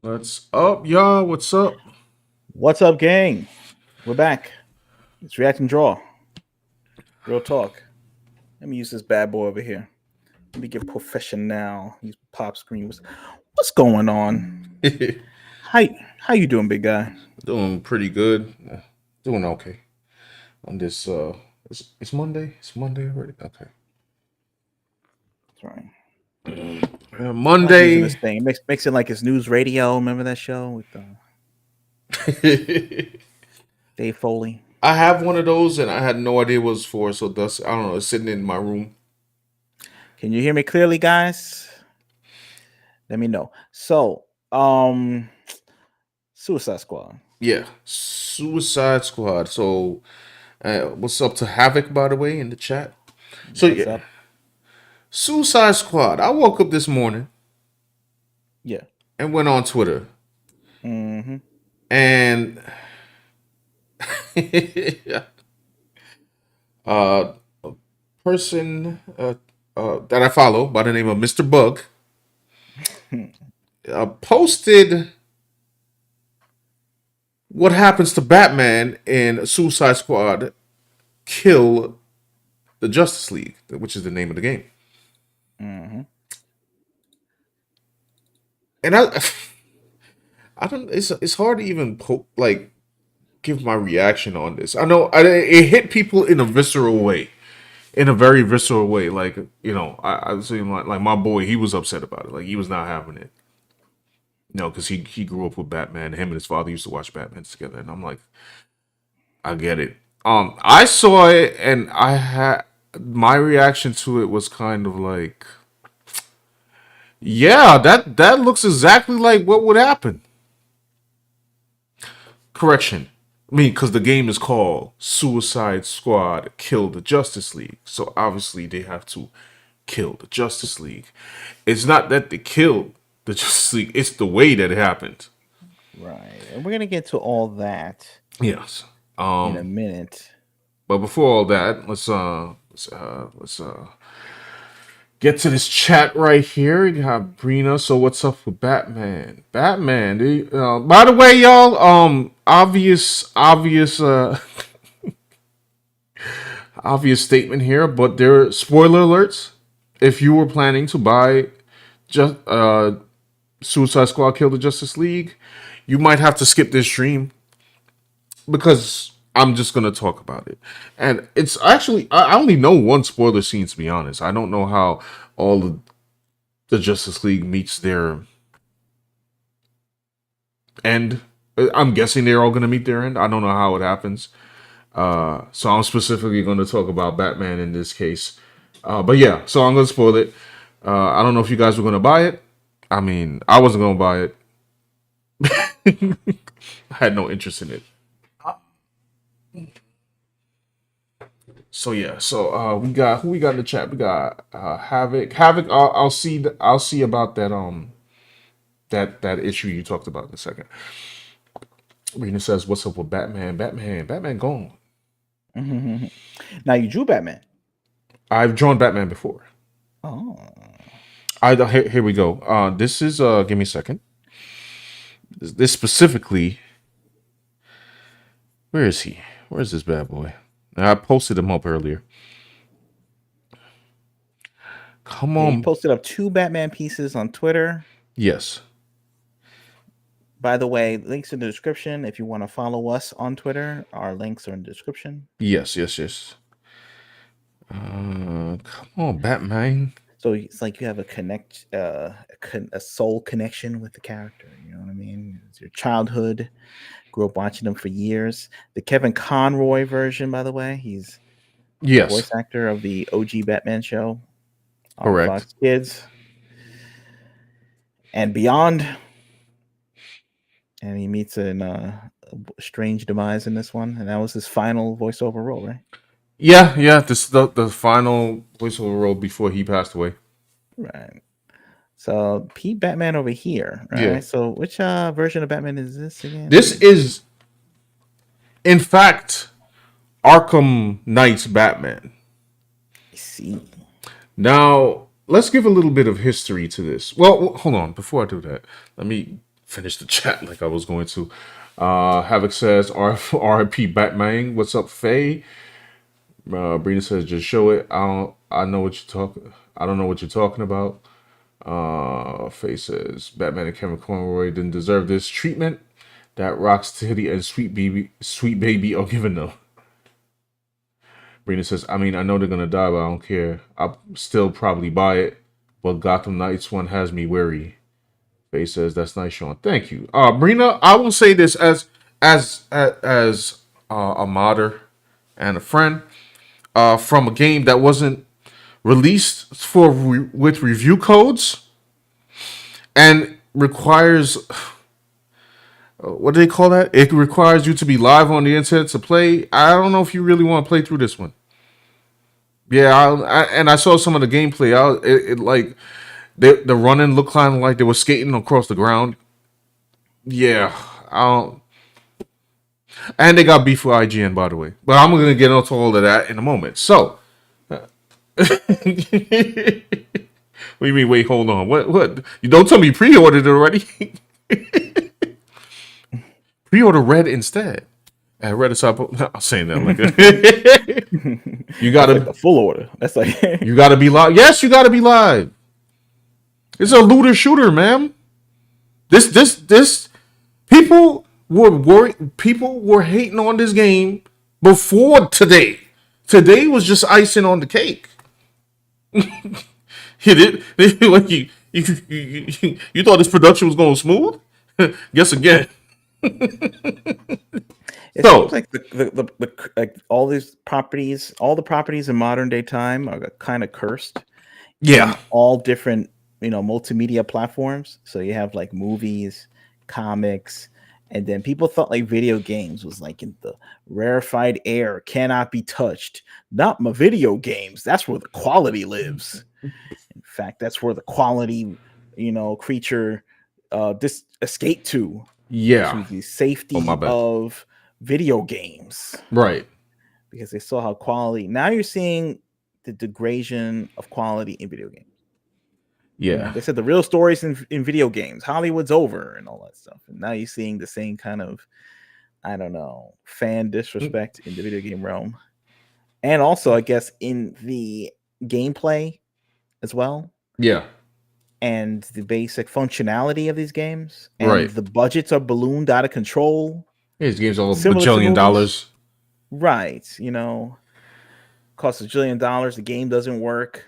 What's up, y'all? What's up? What's up, gang? We're back. It's React and Draw. Real talk. Let me use this bad boy over here. Let me get professional. Use pop screen. What's going on? How how you doing, big guy? Doing pretty good. Doing okay. On this it's Monday. It's Monday already. Okay. Sorry. I like using this Monday. thing. It makes it like it's news radio. Remember that show with I Dave Foley? have one of those and I had no idea what it was for, so thus I don't know, it's sitting in my room. Can you hear me clearly, guys? Let me know. So, Suicide Squad. Yeah. Suicide Squad. So what's up to Havoc, by the way, in the chat? So What's yeah. up? Suicide Squad. I woke up this morning Yeah. and went on Twitter. Mm-hmm. And uh person that I follow by the name of Mr. Bug posted what happens to Batman in Suicide Squad kill the Justice League, which is the name of the game. Mm-hmm. And I don't. It's hard to even like give my reaction on this. I know it hit people in a visceral way, in a very visceral way. Like I was saying, like my boy, he was upset about it. Like he was not having it. No, because he grew up with Batman. Him and his father used to watch Batman together, and I'm like, I get it. I saw it, and I had my reaction to it was kind of like, yeah, that looks exactly like what would happen. Correction, I mean, because the game is called Suicide Squad: Kill the Justice League, so obviously they have to kill the Justice League. It's not that they killed the Justice League; it's the way that it happened. Right. And we're gonna get to all that Yes. in a minute. But before all that, let's get to this chat right here. You have Brina. So what's up with Batman? Batman. By the way, y'all. Obvious statement here, but there are spoiler alerts. If you were planning to buy just Suicide Squad: Kill the Justice League, you might have to skip this stream because I'm just gonna talk about it. And it's actually I only know one spoiler scene, to be honest. I don't know how all of the Justice League meets their end. I'm guessing they're all gonna meet their end. I don't know how it happens. So I'm specifically gonna talk about Batman in this case. But yeah, so I'm gonna spoil it. I don't know if you guys were gonna buy it. I mean, I wasn't gonna buy it. I had no interest in it. So yeah, so we got who we got in the chat. We got Havoc. Havoc. I'll see about that. That issue you talked about in a second. Rena says, "What's up with Batman? Batman gone. Now you drew Batman. I've drawn Batman before. Oh, Here we go. This is Give me a second. This specifically. Where is he? Where is this bad boy? I posted him up earlier. Come yeah. You on. posted up two Batman pieces on Twitter. Yes. By the way, links in the description. If you want to follow us on Twitter, our links are in the description. Yes. Come on, Batman. So it's like you have a a soul connection with the character. You know what I mean? It's your childhood. Grew up watching them for years. The Kevin Conroy version, by the way, he's the Yes. voice actor of the OG Batman show on Correct. Fox Kids and beyond. And he meets a strange demise in this one, and that was his final voiceover role, right? Yeah. This is the final voiceover role before he passed away. Right. So Pete Batman over here, Yeah. right? So which version of Batman is this This again? is, in fact, Arkham Knight's Batman. I see. Now, let's give a little bit of history to this. Well, hold on. Before I do that, let me finish the chat like I was going to. Havoc says, R.I.P. Batman. What's up, Faye? Brina says, just show it. I know what you're talking. I don't know what you're talking about. Faye says, Batman and Kevin Conroy didn't deserve this treatment that Rocksteady and Sweet Baby are giving them. Brina says, I mean, I know they're gonna die, but I don't care. I'll still probably buy it. But Gotham Knights one has me wary. Faye says, that's nice, Sean. Thank you. Brina, I will say this as a modder and a friend from a game that wasn't released with review codes and requires what do they call that? It requires you to be live on the internet to play. I don't know if you really want to play through this one. Yeah, and I saw some of the gameplay. Like the running looked kind of like they were skating across the ground. Yeah, I don't. And they got beef with IGN, by the way. But I'm gonna get into all of that in a moment. So, what do you mean? Wait, hold on. What? You don't tell me you pre-ordered it already. Pre-order Red instead. At Red is up. I'm saying that like you gotta like the full order. That's like you gotta be live. Yes, you gotta be live. It's a looter shooter, man. This people were worried. People were hating on this game before today. Today was just icing on the cake. You did like you thought this production was going smooth? Guess again. it So seems like the like all the properties in modern day time are kind of cursed. yeah, All different multimedia platforms. So you have like movies, comics, and then people thought like video games was like in the rarefied air, cannot be touched. Not my video games. That's where the quality lives. In fact, that's where the quality, creature escape to yeah. the Oh, my safety bad. of video games, Right. because they saw how quality. Now you're seeing the degradation of quality in video games. Yeah. They said the real stories in video games, Hollywood's over and all that stuff. And now you're seeing the same kind of, I don't know, fan disrespect in the video game realm. And also, I guess, in the gameplay as well. Yeah. And the basic functionality of these games. And Right. the budgets are ballooned out of control. His game's all Similar to bajillion movies. dollars. Right. Costs $1 jillion. The game doesn't work.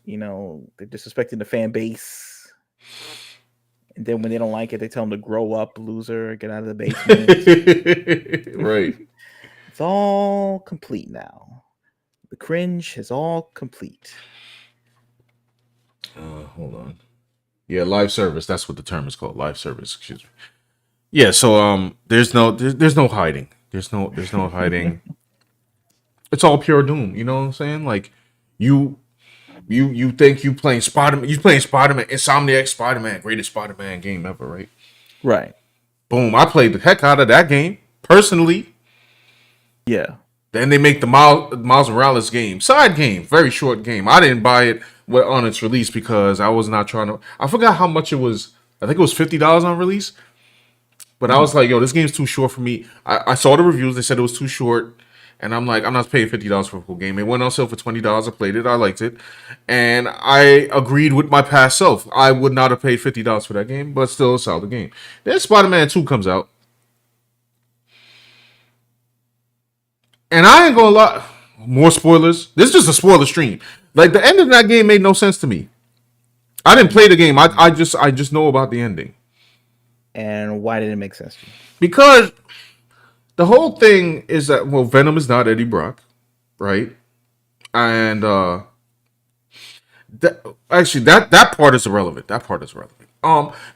They're disrespecting the fan base. And then when they don't like it, they tell them to grow up, loser, get out of the basement. Right. It's all complete now. The cringe is all complete. Hold on. Yeah, live service. That's what the term is called. Live service. Excuse me. Yeah. So there's no hiding. There's no hiding. It's all pure doom. You know what I'm saying? Like you think you playing Spider-Man? You playing Spider-Man? Insomniac Spider-Man, greatest Spider-Man game ever, right? Right. Boom! I played the heck out of that game personally. Yeah. Then they make the Miles Morales game, side game, very short game. I didn't buy it on its release because I was not trying to. I forgot how much it was. I think it was $50 on release. But I was like, yo, this game's too short for me. I saw the reviews. They said it was too short. And I'm like, I'm not paying $50 for a full game. It went on sale for $20. I played it. I liked it. And I agreed with my past self. I would not have paid $50 for that game, but still a solid game. Then Spider-Man 2 comes out. And I ain't gonna lie. More spoilers. This is just a spoiler stream. Like, the end of that game made no sense to me. I didn't play the game. I just know about the ending. And why did it make sense to you? Because the whole thing is that, well, Venom is not Eddie Brock, right? And that part is irrelevant. That part is irrelevant.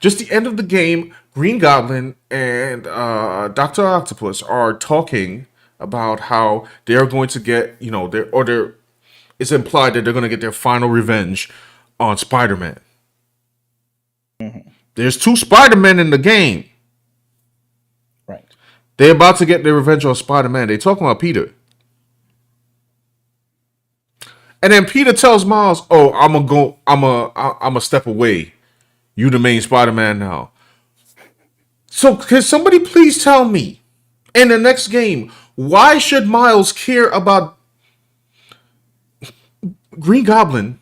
Just the end of the game, Green Goblin and Dr. Octopus are talking about how they're going to get, it's implied that they're going to get their final revenge on Spider-Man. Mm-hmm. There's 2 Spider-Men in the game. Right. They're about to get their revenge on Spider-Man. They talking about Peter. And then Peter tells Miles, "Oh, I'm a step away. You the main Spider-Man now." So can somebody please tell me in the next game why should Miles care about Green Goblin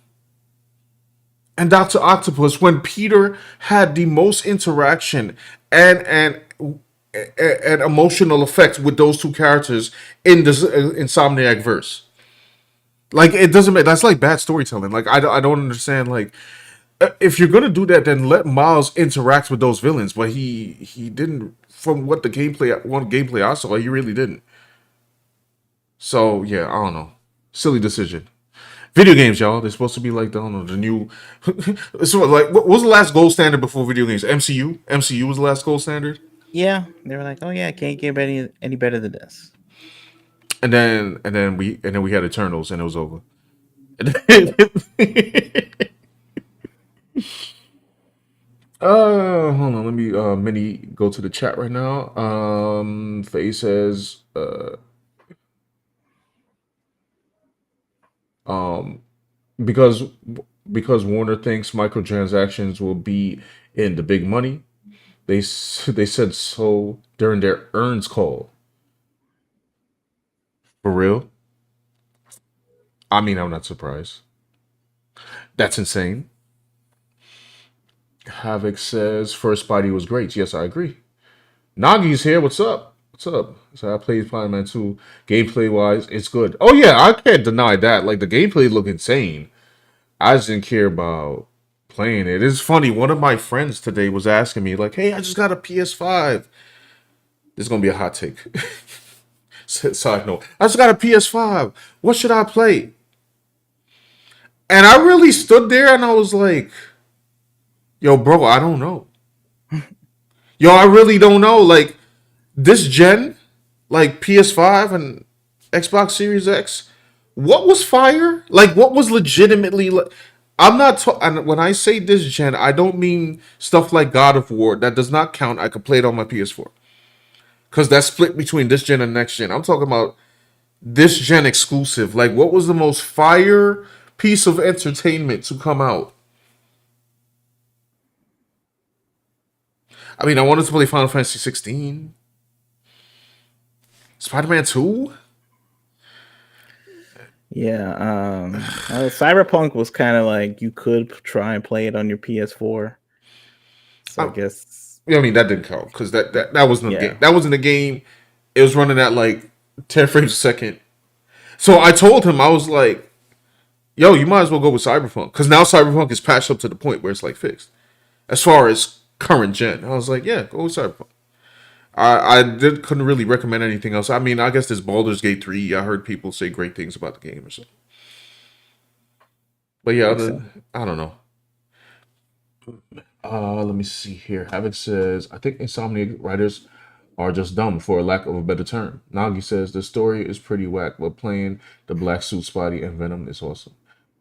and Doctor Octopus when Peter had the most interaction and emotional effects with those two characters in this Insomniac verse? Like it doesn't make that's like bad storytelling. Like I don't understand. Like if you're gonna do that, then let Miles interact with those villains. But he didn't. From what the gameplay I saw, he really didn't. So yeah, I don't know. Silly decision. Video games, y'all. They're supposed to be like I don't know the new. So like, what was the last gold standard before video games? MCU. MCU was the last gold standard, Yeah, they were like, oh yeah, can't get any better than this. and then we had Eternals, and it was over. Yep. Hold on. Let me mini go to the chat right now. Faye says um because because Warner thinks microtransactions will be in the big money. They said so during their earns call. For real? I mean, I'm not surprised. That's insane. Havoc says first Spidey was great. Yes, I agree. Nagi's here. What's up? What's up? So I played Spider-Man 2. Gameplay wise, it's good. Oh yeah, I can't deny that. Like the gameplay looked insane. I just didn't care about playing it. It's funny. One of my friends today was asking me, like, "Hey, I just got a PS5." This is gonna be a hot take. Side note: I just got a PS5. What should I play? And I really stood there and I was like, "Yo, bro, I don't know. Yo, I really don't know. Like this gen, like PS5 and Xbox Series X, what was fire? Like what was legitimately I'm not and when I say this gen, I don't mean stuff like God of War. That does not count. I could play it on my PS4. Cuz that's split between this gen and next gen. I'm talking about this gen exclusive. Like what was the most fire piece of entertainment to come out? I mean, I wanted to play Final Fantasy 16. Spider-Man 2? Yeah. Cyberpunk was kind of like you could try and play it on your PS4. So I guess. I mean, that didn't count because that wasn't a Yeah. game. That wasn't a game. It was running at like 10 frames a second. So I told him, I was like, yo, you might as well go with Cyberpunk. Because now Cyberpunk is patched up to the point where it's like fixed. As far as current gen. I was like, yeah, go with Cyberpunk. Couldn't really recommend anything else. I mean, I guess there's Baldur's Gate 3. I heard people say great things about the game or something. But yeah, So. I don't know. Let me see here. Havoc says, I think Insomniac writers are just dumb, for a lack of a better term. Nagi says the story is pretty whack, but playing the black suit Spidey and Venom is awesome.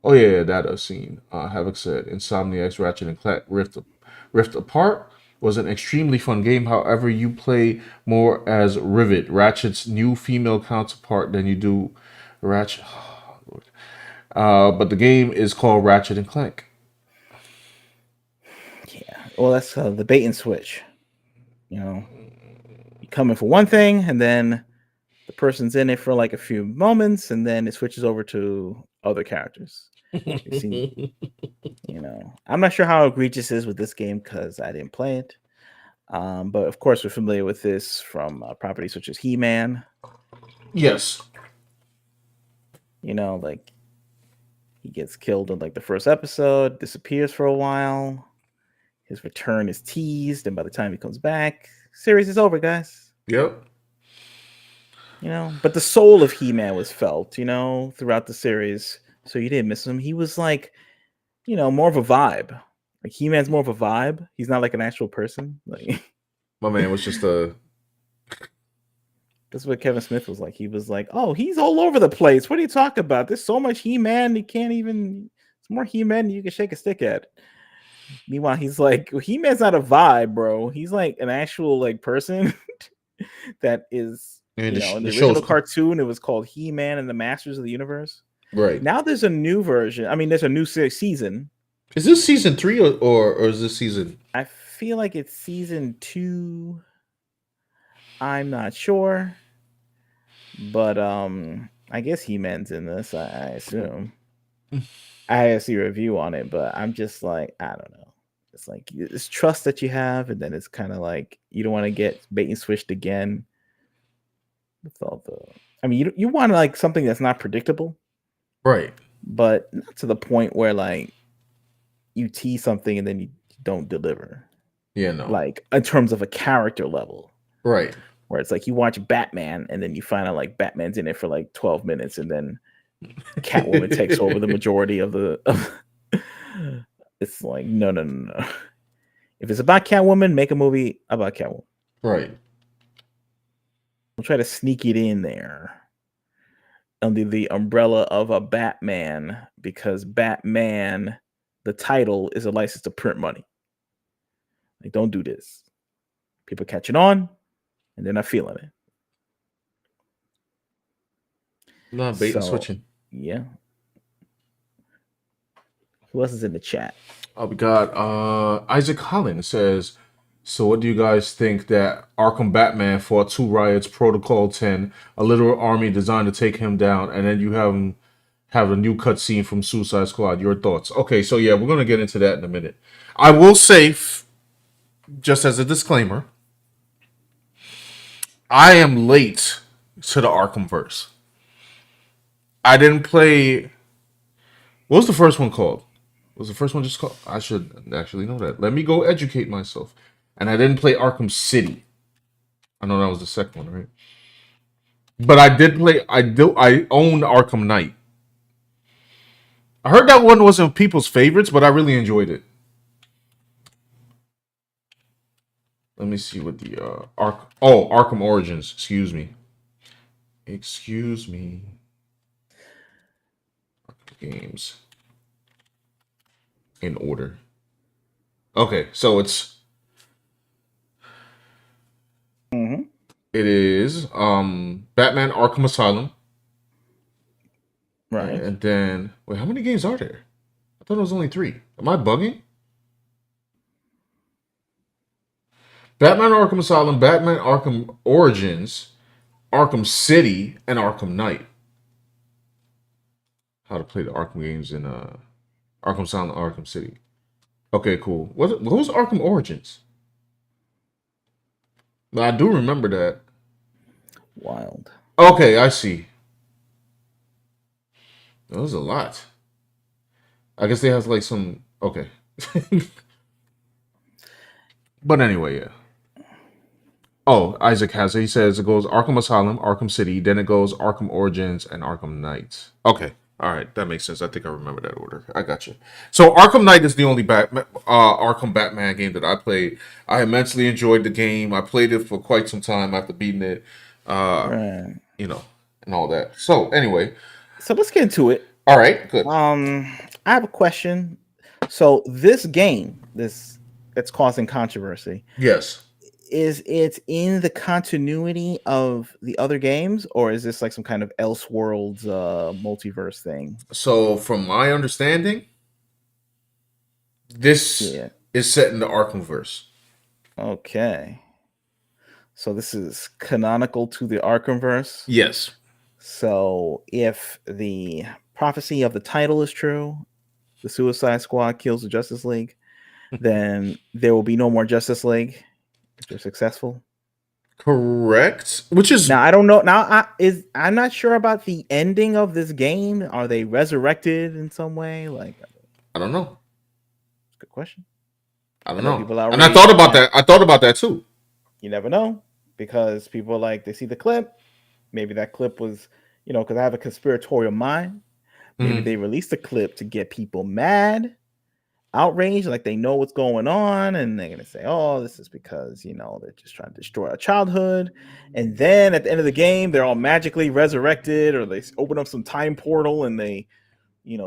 Oh yeah, that I've seen. Havoc said Insomniac's Ratchet and Clank Rift Apart was an extremely fun game. However, you play more as Rivet, Ratchet's new female counterpart, than you do Ratchet. Oh, Lord. But the game is called Ratchet and Clank. Yeah. Well, that's the bait and switch. You know, you come in for one thing, and then the person's in it for like a few moments, and then it switches over to other characters. You've seen, I'm not sure how egregious it is with this game because I didn't play it. But of course, we're familiar with this from properties such as He-Man. Yes. Like he gets killed in like the first episode, disappears for a while. His return is teased, and by the time he comes back, series is over, guys. Yep. But the soul of He-Man was felt, throughout the series. So you didn't miss him. He was like, more of a vibe. Like He-Man's more of a vibe. He's not like an actual person. Like my man was just a. That's what Kevin Smith was like. He was like, "Oh, he's all over the place. What are you talking about? There's so much He-Man. You can't even. It's more He-Man you can shake a stick at." Meanwhile, he's like, He-Man's not a vibe, bro. He's like an actual like person that is, in the original cartoon, it was called He-Man and the Masters of the Universe. Right. Now there's a new version. I mean, there's a new season. Is this season 3 or is this season? I feel like it's season 2. I'm not sure, but I guess He-Man's in this. I assume. I had to see a review on it, but I'm just like, I don't know. It's like it's trust that you have, and then it's kind of like you don't want to get bait and switched again with all the. I mean, you want like something that's not predictable, Right. but not to the point where like you tease something and then you don't deliver. Yeah, no. Like in terms of a character level, Right. where it's like you watch Batman and then you find out like Batman's in it for like 12 minutes and then Catwoman takes over the majority of the. It's like no. If it's about Catwoman, make a movie about Catwoman. Right. We'll try to sneak it in there under the umbrella of a Batman because Batman, the title, is a license to print money. Like, don't do this. People catching on, and they're not feeling it. Not bait and switching. Yeah. Who else is in the chat? Oh, we got Isaac Holland says, so what do you guys think that Arkham Batman fought 2 riots, Protocol 10, a literal army designed to take him down, and then you have him have a new cutscene from Suicide Squad. Your thoughts? Okay, so yeah, we're gonna get into that in a minute. I will say, just as a disclaimer, I am late to the Arkhamverse. I didn't play. What was the first one called? Was the first one just called? I should actually know that. Let me go educate myself. And I didn't play Arkham City. I know that was the second one, right? But I did play. I owned Arkham Knight. I heard that one wasn't people's favorites, but I really enjoyed it. Let me see what the Arkham Origins. Excuse me. Games in order. Okay, so it is Batman Arkham Asylum. Right. And then wait, how many games are there? I thought it was only 3. Am I bugging? Batman Arkham Asylum, Batman Arkham Origins, Arkham City, and Arkham Knight. How to play the Arkham games in Arkham Asylum, Arkham City. Okay, cool. What was Arkham Origins? I do remember that. Wild. Okay, I see. That was a lot. I guess they have like some. Okay. But anyway, yeah. Oh, Isaac has it. He says it goes Arkham Asylum, Arkham City, then it goes Arkham Origins, and Arkham Knight. Okay. All right, that makes sense. I think I remember that order. I got you. So Arkham Knight is the only Arkham Batman game that I played. I immensely enjoyed the game. I played it for quite some time after beating it, Right. you know, and all that. So anyway, So let's get into it. all right, good. I have a question. So this game, that's causing controversy, Yes. is it in the continuity of the other games, or is this like some kind of Elseworlds multiverse thing? So from my understanding, this Yeah. is set in the Arkhamverse. Okay. So this is canonical to the Arkhamverse. Yes. So if the prophecy of the title is true, the Suicide Squad kills the Justice League, then there will be no more Justice League if they're successful. Correct. Which is Now I don't know. Now I'm not sure about the ending of this game. Are they resurrected in some way? Like, I don't know. good question. I don't know know. people And I outraged thought on about that. that. I thought about that too. You never know, because people like, they see the clip. Maybe that clip was, because I have a conspiratorial mind. Maybe Mhm. they released a clip to get people mad, outraged, like they know what's going on, and they're gonna say, "Oh, this is because they're just trying to destroy our childhood." And then at the end of the game, they're all magically resurrected, or they open up some time portal and they,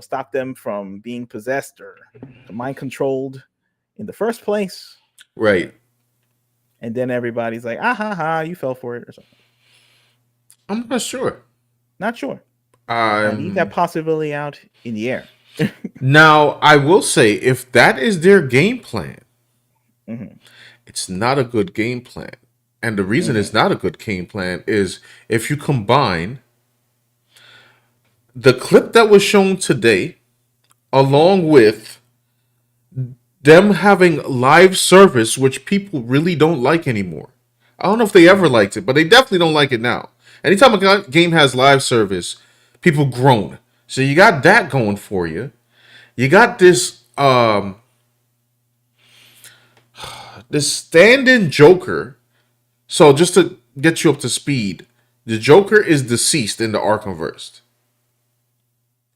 stop them from being possessed or mind controlled in the first place. Right. And then everybody's like, "Ah ha ha, you fell for it," or something. I'm not sure. Not sure. I leave that possibility out in the air. Now, I will say, if that is their game plan, Hmm. It's not a good game plan. And the reason it's Hmm. not a good game plan is if you combine the clip that was shown today along with them having live service, which people really don't like anymore. I don't know if they ever liked it, but they definitely don't like it now. Anytime a game has live service, people groan. So you got that going for you. You got this stand-in Joker. So just to get you up to speed, the Joker is deceased in the Arkhamverse.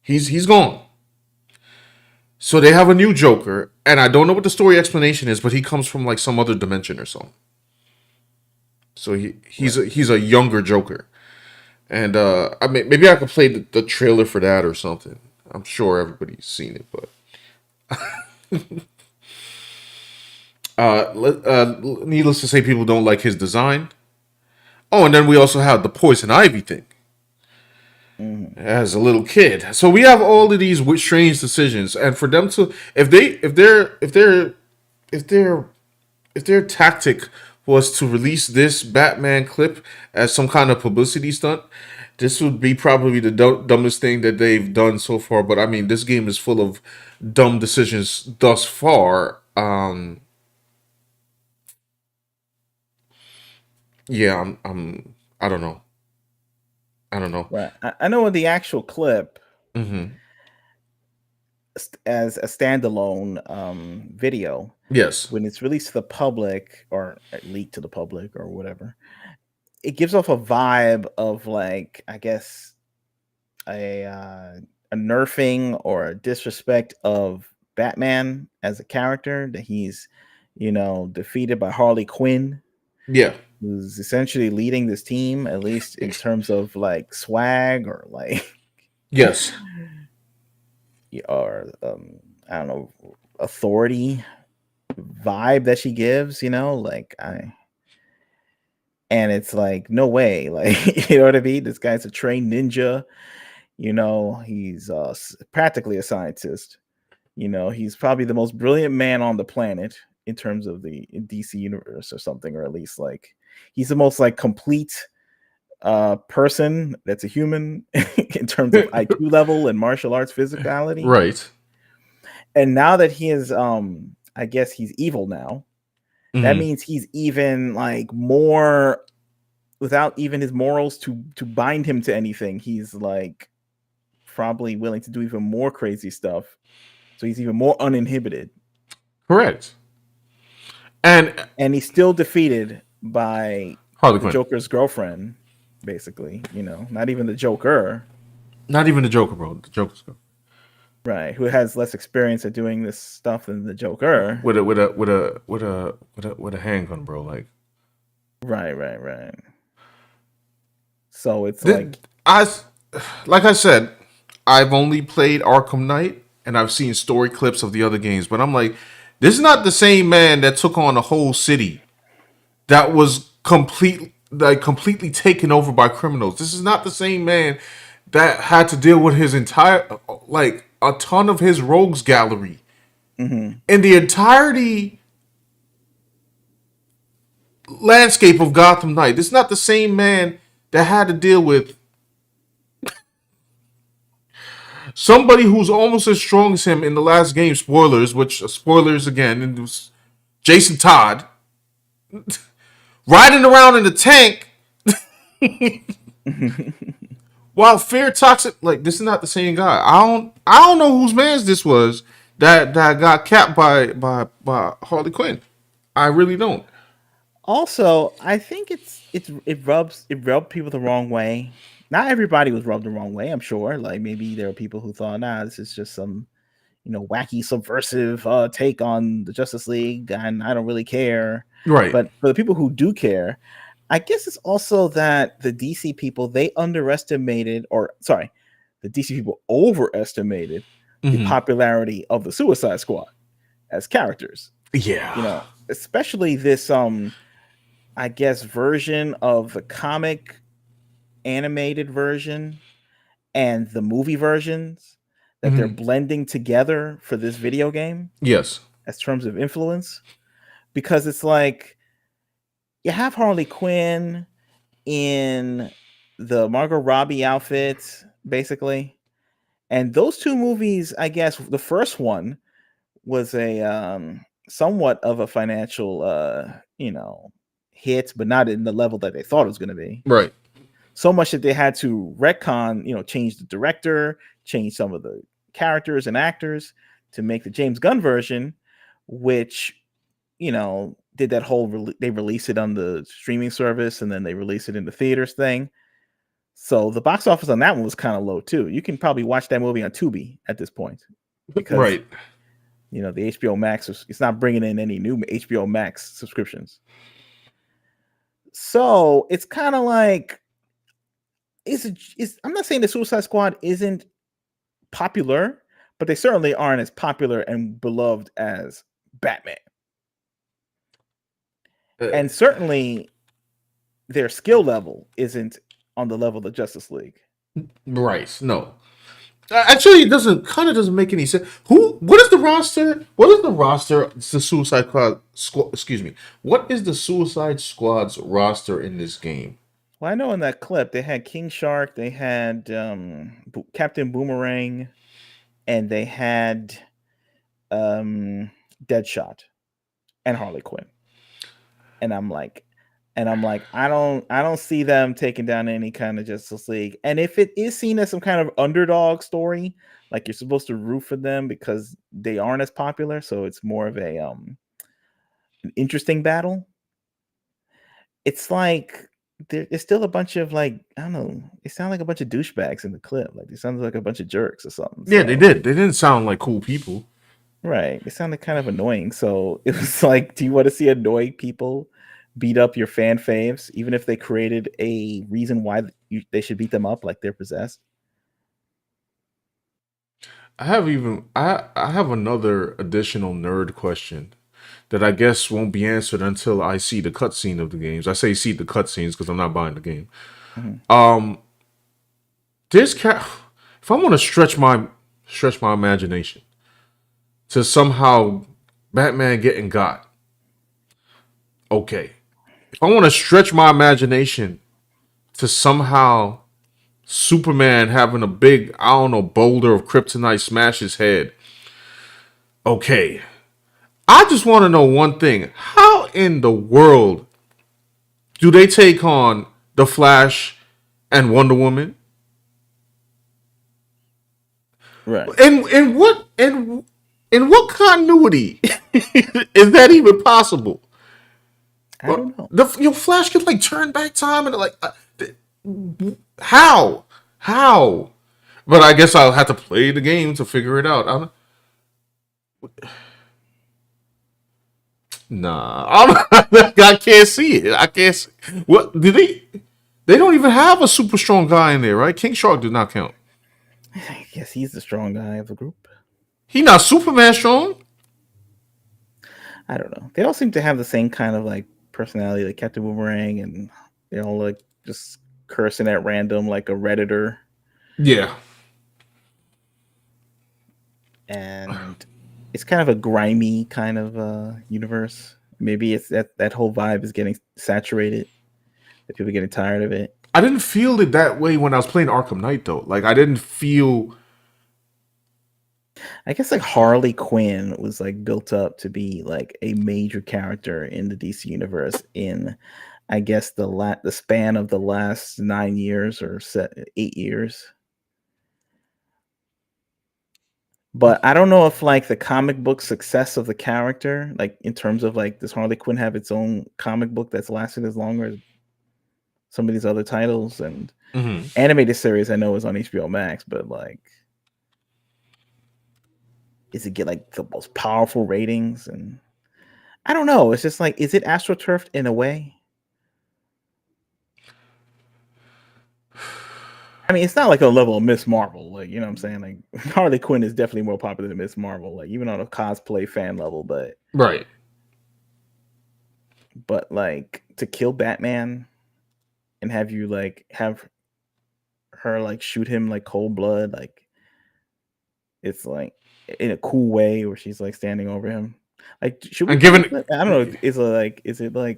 He's gone. So they have a new Joker, and I don't know what the story explanation is, but he comes from like some other dimension or something. So Right. he's a younger Joker, and I mean maybe I could play the trailer for that or something. I'm sure everybody's seen it, but needless to say, people don't like his design. Oh, and then we also have the Poison Ivy thing Hmm. as a little kid. So we have all of these strange decisions, and for them to if they're if their tactic was to release this Batman clip as some kind of publicity stunt, this would be probably the dumbest thing that they've done so far. But I mean, this game is full of dumb decisions thus far. Yeah, I don't know. I don't know. Right. I know in the actual clip, Hmm. as a standalone video, Yes. when it's released to the public or leaked to the public or whatever, it gives off a vibe of like, I guess, a a nerfing or a disrespect of Batman as a character, that he's, defeated by Harley Quinn, Yeah. who's essentially leading this team, at least in terms of like swag or like Yes. or I don't know, authority vibe that she gives, like I and it's like no way, like you know what I mean? This guy's a trained ninja, he's practically a scientist. He's probably the most brilliant man on the planet in terms of the DC universe or something, or at least like he's the most like complete person that's a human in terms of IQ level and martial arts physicality. Right. And now that he is I guess he's evil now, that Hmm. means he's even like more, without even his morals to bind him to anything. He's like probably willing to do even more crazy stuff. So he's even more uninhibited. Correct. And And he's still defeated by Harley the Quinn. Joker's girlfriend, basically, not even the Joker, Not even the Joker, bro. The Joker's right? Who has less experience at doing this stuff than the Joker. with a handgun, bro. Like Right, right, right. So it's Th- like, I, like I said, I've only played Arkham Knight, and I've seen story clips of the other games. But I'm like, this is not the same man that took on a whole city that was completely taken over by criminals. This is not the same man that had to deal with his entire like a ton of his rogues gallery mhm. in the entirety landscape of Gotham Knight. This is not the same man that had to deal with somebody who's almost as strong as him in the last game. Spoilers, which spoilers again, and it was Jason Todd riding around in the tank while Fear Toxic. Like this is not the same guy. I don't know whose man's this was that got capped by Harley Quinn. I really don't. Also, I think it rubbed people the wrong way. Not everybody was rubbed the wrong way, I'm sure. Like maybe there are people who thought, nah, this is just some, wacky subversive take on the Justice League, and I don't really care. Right. But for the people who do care, I guess it's also that the DC people, they underestimated, or sorry, the DC people overestimated the Hmm. popularity of the Suicide Squad as characters. Yeah. Especially this I guess version of the comic animated version and the movie versions that they're Hmm. blending together for this video game Yes. as terms of influence. because it's like you have Harley Quinn in the Margot Robbie outfit, basically. And those two movies, I guess the first one was a somewhat of a financial hit, but not in the level that they thought it was going to be. Right. So much that they had to retcon, change the director, change some of the characters and actors to make the James Gunn version, which did that whole they release it on the streaming service and then they release it in the theaters thing. So the box office on that one was kind of low too. You can probably watch that movie on Tubi at this point because Right. the HBO Max it's not bringing in any new HBO Max subscriptions. So it's kind of like I'm not saying the Suicide Squad isn't popular, but they certainly aren't as popular and beloved as Batman. And certainly their skill level isn't on the level of Justice League. Right. No. Actually, it doesn't make any sense. What is the roster? What is the roster? It's the Suicide Squad. Excuse me. What is the Suicide Squad's roster in this game? Well, I know in that clip they had King Shark, they had Captain Boomerang, and they had Deadshot and Harley Quinn. And I'm like, I don't see them taking down any kind of Justice League. And if it is seen as some kind of underdog story, like you're supposed to root for them because they aren't as popular, so it's more of a an interesting battle. It's like there's still a bunch of like I don't know. It sounds like a bunch of douchebags in the clip. Like they sounded like a bunch of jerks or something. Yeah, they So did. They didn't sound like cool people. right, it sounded kind of annoying. So it was like, do you want to see annoying people beat up your fan faves, even if they created a reason why they should beat them up, like they're possessed? I have another additional nerd question that I guess won't be answered until I see the cutscene of the games. I say see the cutscenes because I'm not buying the game. Mhm. Um, if I want to stretch my imagination to somehow Batman getting got, okay. If I want to stretch my imagination to somehow Superman having a big, I don't know, boulder of kryptonite smash his head, okay. I just want to know one thing. How in the world do they take on the Flash and Wonder Woman? Right. In what continuity is that even possible? I don't know. Your Flash could like turn back time and like how how? But I guess I'll have to play the game to figure it out. Nah, I can't see it. I can't. See. What did they? They don't even have a super strong guy in there, right? King Shark did not count. I guess he's the strong guy of the group. He not Superman strong. I don't know. They all seem to have the same kind of like personality, like Captain Boomerang, and they all like just cursing at random, like a redditor. Yeah, And it's kind of a grimy kind of universe. Maybe it's that whole vibe is getting saturated. That people are getting tired of it. I didn't feel it that way when I was playing Arkham Knight though. Like I didn't feel. I guess like Harley Quinn was like built up to be like a major character in the DC universe in, I guess the span of the last 9 years or 8 years. But I don't know if like the comic book success of the character, like in terms of like does Harley Quinn have its own comic book that's lasted as long as some of these other titles and Mhm. animated series I know is on HBO Max, but like is it get like the most powerful ratings? And I don't know. It's just like, is it astroturfed in a way? I mean, it's not like a level of Miss Marvel, like you know what I'm saying. Like Harley Quinn is definitely more popular than Miss Marvel, like even on a cosplay fan level. Right. But like to kill Batman and have you like have her like shoot him like cold blood, like it's like in a cool way where she's like standing over him. Like, should we And play the given, clip? I don't know.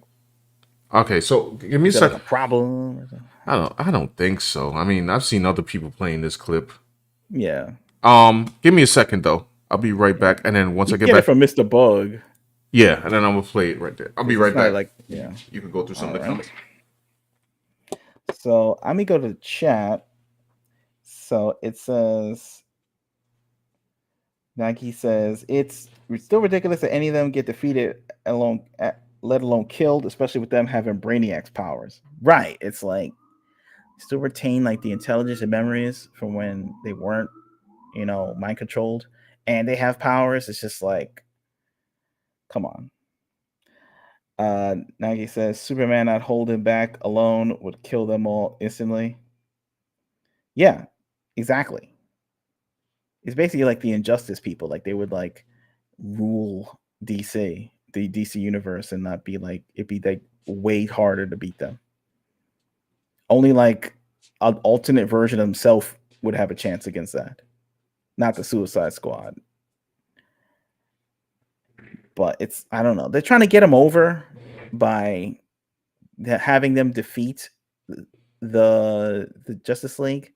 okay, so give me a Is it like second. a problem or something? I don't think so. I mean, I've seen other people playing this clip. Yeah, Give me a second though. I'll be right yeah. back, and then once You I can get get it back, from Mr. Bug yeah, and then I'm gonna play it right there. I'll be because it's right not back. like yeah. You can go through some All of the comments. right. So let me go to the chat. So it says Nike says it's still ridiculous that any of them get defeated alone, let alone killed, especially with them having Brainiac's powers. Right. It's like still retain like the intelligence and memories from when they weren't, mind controlled, and they have powers. It's just like, come on. Nagi says Superman not holding back alone would kill them all instantly. Yeah, exactly. It's basically like the Injustice people. Like they would like rule DC, the DC universe, and not be like it'd be like way harder to beat them. Only like an alternate version of himself would have a chance against that. Not the Suicide Squad. But it's I don't know. They're trying to get him over by having them defeat the Justice League.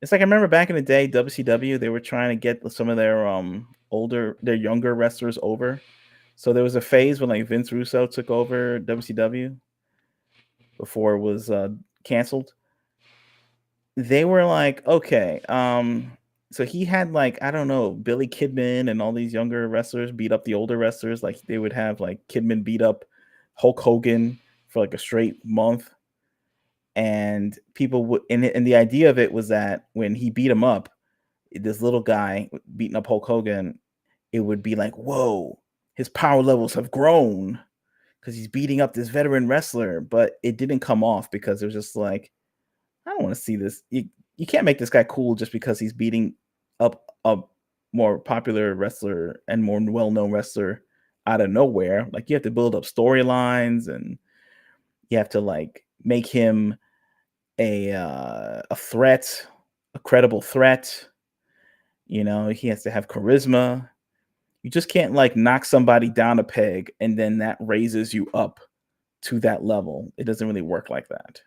It's like I remember back in the day, WCW, they were trying to get some of their their younger wrestlers over. So there was a phase when like Vince Russo took over WCW before it was canceled. They were like, okay, so he had like I don't know Billy Kidman and all these younger wrestlers beat up the older wrestlers. Like they would have like Kidman beat up Hulk Hogan for like a straight month, and people would and the idea of it was that when he beat him up, this little guy beating up Hulk Hogan, it would be like, whoa, his power levels have grown because he's beating up this veteran wrestler. But it didn't come off because it was just like, I don't want to see this. You can't make this guy cool just because he's beating up a more popular wrestler and more well-known wrestler out of nowhere. Like you have to build up storylines and you have to like make him a threat, a credible threat. He has to have charisma. You just can't like knock somebody down a peg and then that raises you up to that level. It doesn't really work like that.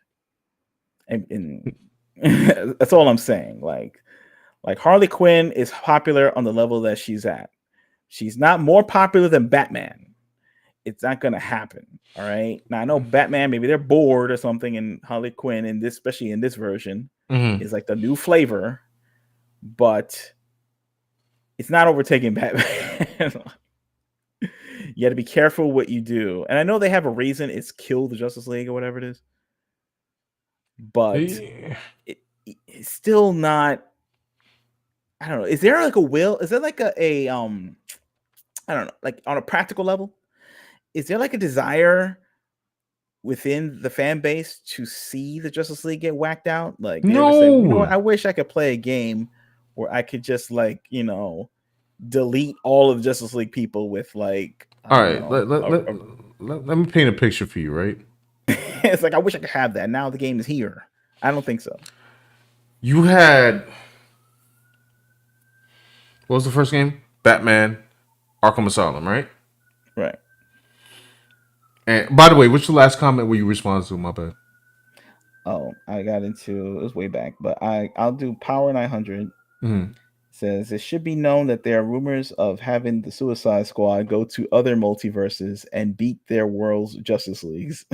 And that's all I'm saying. Like Harley Quinn is popular on the level that she's at. She's not more popular than Batman. It's not gonna happen. All right. Now I know Batman, maybe they're bored or something, and Harley Quinn in this, especially in this version, is like the new flavor, but it's not overtaking Batman. You got to be careful what you do. And I know they have a reason, it's kill the Justice League or whatever it is. But Yeah. it's still not. I don't know. Is there like a will? Is there like a I don't know, like on a practical level? Is there like a desire within the fan base to see the Justice League get whacked out? Like they ever say, you know what, No. I wish I could play a game where I could just like, delete all of the Justice League people with like, I All don't right. know. Let me paint a picture for you, right? It's like I wish I could have that. Now the game is here. I don't think so. You had what was the first game? Batman, Arkham Asylum, right? Right. And by the way, what's the last comment where you responded to? My bad. Oh, I got into it was way back, but I'll do Power 900. Mhm. Says it should be known that there are rumors of having the Suicide Squad go to other multiverses and beat their world's Justice Leagues.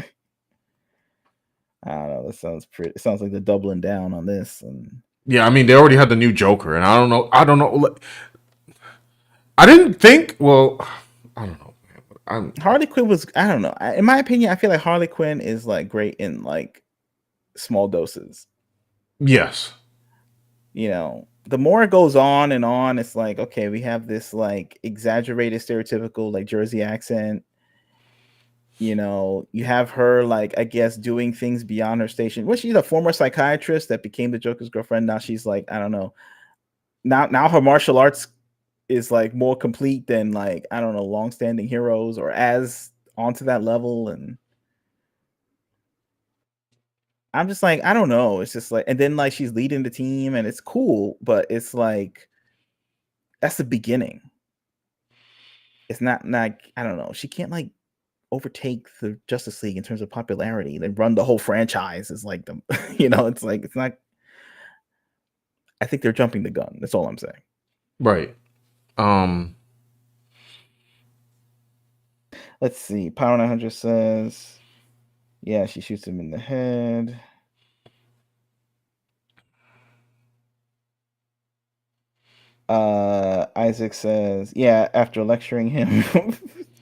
I don't know. That sounds pretty. It sounds like they're doubling down on this. And Yeah, I mean they already had the new Joker, and I don't know. I don't know. I didn't think. Well, I don't know. I'm Harley Quinn was. I don't know. In my opinion, I feel like Harley Quinn is like great in like small doses. yes. The more it goes on and on, it's like, okay, we have this like exaggerated, stereotypical like Jersey accent. You have her like I guess doing things beyond her station. Well, she's a former psychiatrist that became the Joker's girlfriend. Now she's like, I don't know. Now her martial arts is like more complete than like I don't know, long-standing heroes or as onto that level. And I'm just like, I don't know. It's just like, and then like she's leading the team and it's cool, but it's like that's the beginning. it's not like I don't know. She can't like overtake the Justice League in terms of popularity. They run the whole franchise. It's like the it's like it's not. I think they're jumping the gun. That's all I'm saying. Right. Um. Let's see. Power 900 says, yeah, she shoots him in the head. Isaac says, yeah, after lecturing him,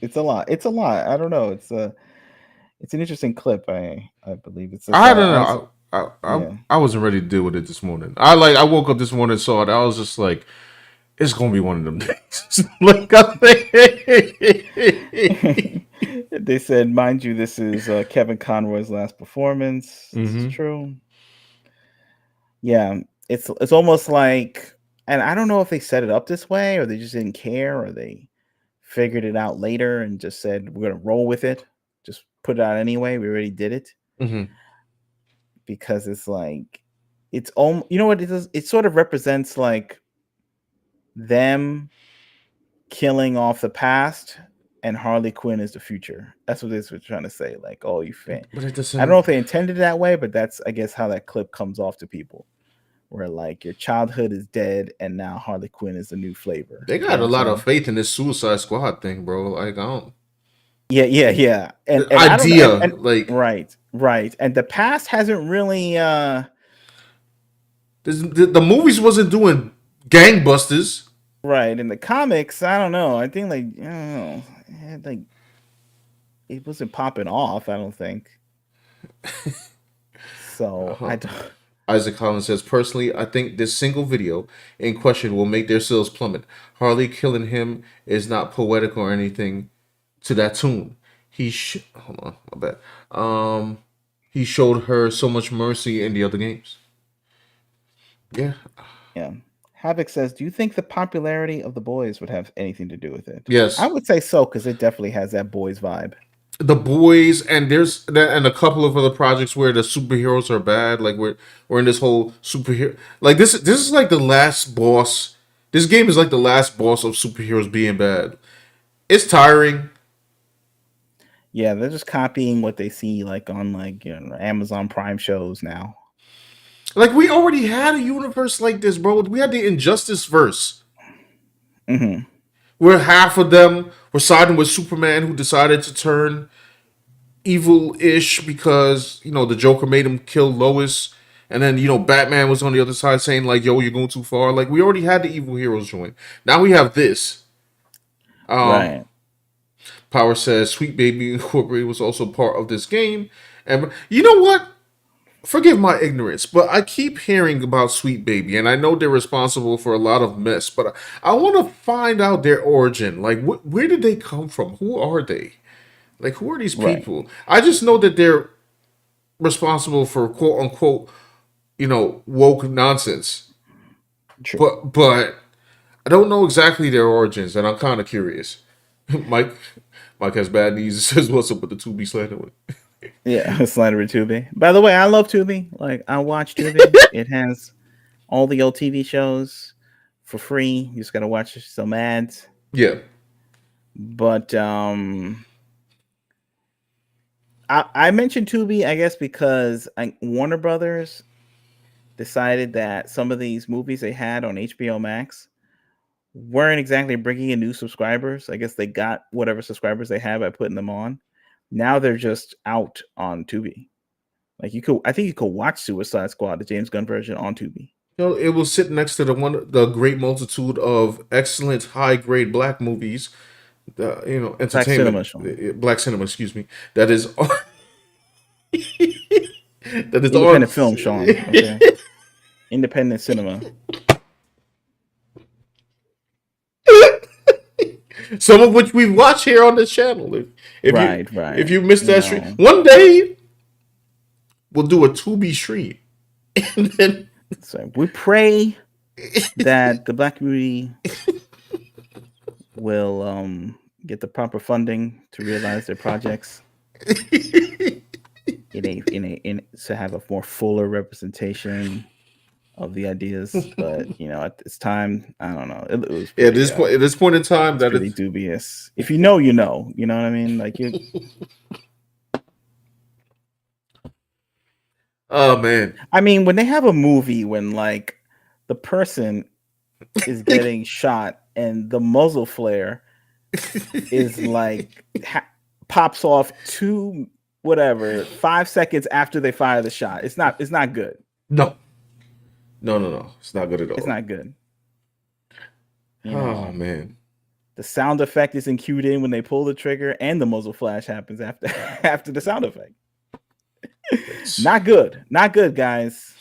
it's a lot. It's a lot. I don't know. It's an interesting clip. I believe it says I don't Isaac. know. I Yeah. I wasn't ready to deal with it this morning. I woke up this morning and saw it. I was just like, it's gonna be one of them days. Like They said, mind you, this is Kevin Conroy's last performance. This is mm-hmm. true. Yeah, it's almost like, and I don't know if they set it up this way or they just didn't care or they figured it out later and just said we're gonna roll with it, just put it out anyway. We already did it Mm-hmm. because it's like it's you know what it is. It sort of represents like them killing off the past and Harley Quinn is the future. That's what this was trying to say. Like, oh, you fan. But it I don't know doesn't. if they intended it that way, but that's I guess how that clip comes off to people. Where like your childhood is dead and now Harley Quinn is a new flavor. They You know got what a I'm lot of saying? faith in this Suicide Squad thing, bro. Like I don't. Yeah. The And I don't know idea, and like right. And the past hasn't really the movies wasn't doing gangbusters. right. In the comics, I don't know. I think like I don't know. Like it wasn't popping off, I don't think. So Uh-huh. I don't Isaac Collins says, personally, I think this single video in question will make their sales plummet. Harley killing him is not poetic or anything to that tune. Hold on, my bad. He showed her so much mercy in the other games. Yeah. yeah. Havoc says, do you think the popularity of the boys would have anything to do with it? I Yes. would say so, because it definitely has that boys vibe. The boys and and a couple of other projects where the superheroes are bad. Like we're in this whole superhero like this is like the last boss. This game is like the last boss of superheroes being bad. It's tiring. Yeah, they're just copying what they see like on like Amazon Prime shows now. Like we already had a universe like this, bro. We had the Injustice verse Hmm. where half of them were siding with Superman, who decided to turn evil-ish because the Joker made him kill Lois, and then Batman was on the other side saying like, "Yo, you're going too far." Like we already had the evil heroes join. Now we have this. Um, Right. Power says Sweet Baby Incorporated was also part of this game, and you know what? Forgive my ignorance, but I keep hearing about Sweet Baby, and I know they're responsible for a lot of mess. But I want to find out their origin. Like, where did they come from? Who are they? Like, who are these Right. people? I just know that they're responsible for quote unquote, woke nonsense. True. But I don't know exactly their origins, and I'm kind of curious. Mike, Mike has bad knees. Says, "What's up with the 2B slander?" Yeah, Slider Tubi. By the way, I love Tubi. Like I watch Tubi. It has all the old TV shows for free. You just gotta watch some ads. Yeah, But I mentioned Tubi, I guess, because Warner Brothers decided that some of these movies they had on HBO Max weren't exactly bringing in new subscribers. I guess they got whatever subscribers they had by putting them on. Now they're just out on Tubi. Like I think you could watch Suicide Squad, the James Gunn version, on Tubi. it will sit next to the great multitude of excellent high grade black movies, Black entertainment, Cinema, Sean. black cinema, excuse me, that is that is on. Independent film, Sean. Okay. Independent cinema. Some of which we watch here on this channel. If Right. you missed You that stream, know. one day we'll do a Tubi stream, and then So we pray that the black community will get the proper funding to realize their projects in to have a more fuller representation of the ideas, but at this time, I don't know. It was Yeah, pretty at this point in time, it's that pretty it's dubious. If you know, you know. You know what I mean? Like you oh man. I mean, when they have a movie when like the person is getting shot and the muzzle flare is like pops off 5 seconds after they fire the shot. It's not good. No, no. It's not good at It's all. not good. Oh man. The sound effect isn't cued in when they pull the trigger, and the muzzle flash happens after after the sound effect. Not good. Not good, guys.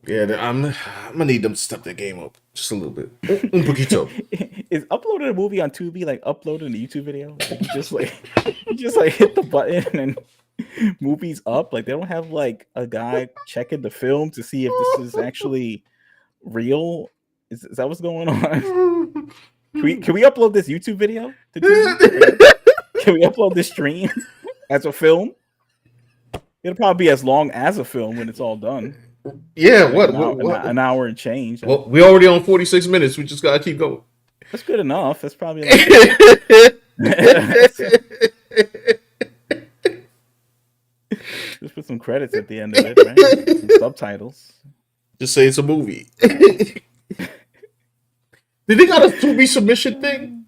Yeah, I'm gonna need them to step their game up just a little bit. Un poquito. Is uploading a movie on Tubi like uploading a YouTube video? Like you just like hit the button and movies up. Like they don't have like a guy checking the film to see if this is actually real. Is that what's going on? Can we upload this YouTube video to Tubi? Can we upload this stream as a film? It'll probably be as long as a film when it's all done. Yeah, Like what? an hour and change. Well, we already on 46 minutes. We just gotta keep going. That's good enough. That's probably like just put some credits at the end of it, right? Some subtitles. Just say it's a movie. Did they got a Tubi submission thing?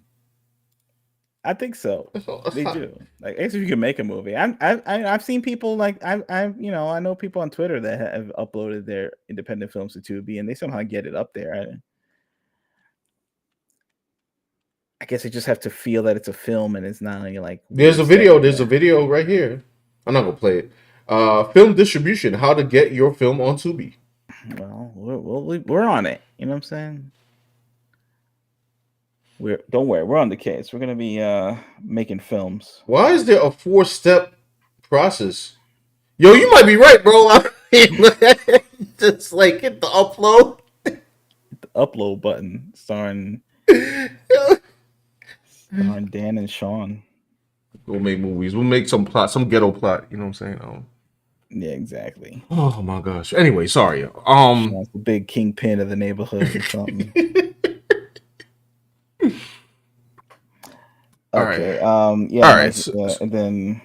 I think so. They do. Like, I guess if you can make a movie, I've seen people like I know people on Twitter that have uploaded their independent films to Tubi, and they somehow get it up there. I guess they just have to feel that it's a film and it's not like There's a video. There's a video right here. I'm not gonna play it. Film distribution: how to get your film on Tubi. Well, we're on it. You know what I'm saying? Don't worry, we're on the case. We're gonna be making films. Why is there a 4-step process? Yo, you might be right, bro. I mean, just like hit the upload. Hit the upload button, starring Dan and Sean. We'll make movies. We'll make some plot, some ghetto plot. You know what I'm saying? Yeah, exactly. Oh my gosh. Anyway, sorry. Sean's the big kingpin of the neighborhood or something. Okay. Yeah. All right. And then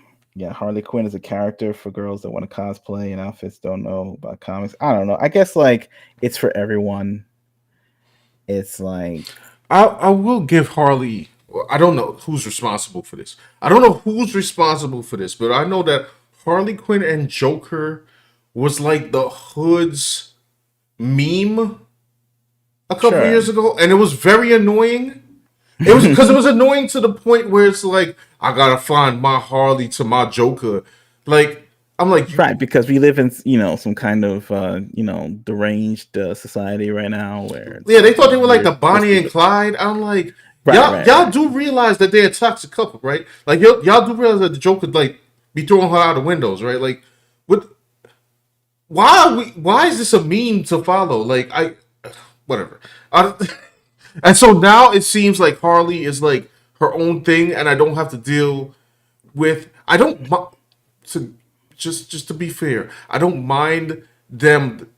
Harley Quinn is a character for girls that want to cosplay and outfits don't know about comics. I don't know. I guess like it's for everyone. It's like I will give Harley. I don't know who's responsible for this. I don't know who's responsible for this, but I know that Harley Quinn and Joker was like the hood's meme a couple years ago, and it was very annoying. It was because it was annoying to the point where it's like I gotta find my Harley to my Joker. Like I'm like right because we live in some kind of deranged society right now where they thought they were like the Bonnie and Clyde. I'm like y'all do realize that they're a toxic couple, right? Like y'all do realize that the Joker like be throwing her out of windows, right? Like what? Why is this a meme to follow? Like whatever. And so now it seems like Harley is like her own thing, and I don't have to deal with. I don't to just to be fair. I don't mind them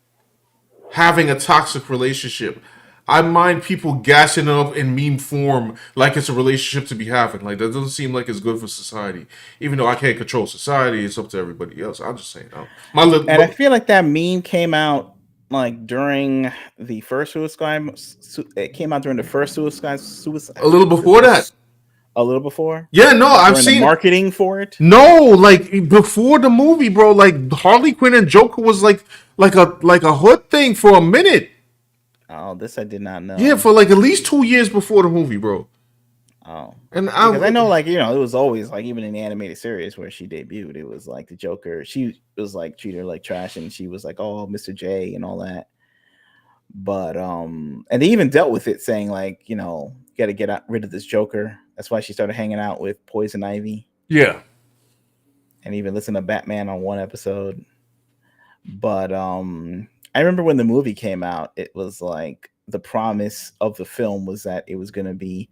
having a toxic relationship. I mind people gassing it up in meme form like it's a relationship to be having. Like that doesn't seem like it's good for society. Even though I can't control society, it's up to everybody else. I'm just saying. I feel like that meme came out like during the first Suicide. It came out during the first Suicide. A little before that. A little before. Yeah, no, I've seen the marketing for it. No, like before the movie, bro. Like Harley Quinn and Joker was like a hood thing for a minute. Oh, this I did not know. Yeah, for like at least 2 years before the movie, bro. Oh, and because I know, like it was always like even in the animated series where she debuted, it was like the Joker. She was like treated her like trash, and she was like, "Oh, Mr. J" and all that. But and they even dealt with it, saying like, got to get rid of this Joker. That's why she started hanging out with Poison Ivy. Yeah, and even listen to Batman on one episode. But I remember when the movie came out, it was like the promise of the film was that it was going to be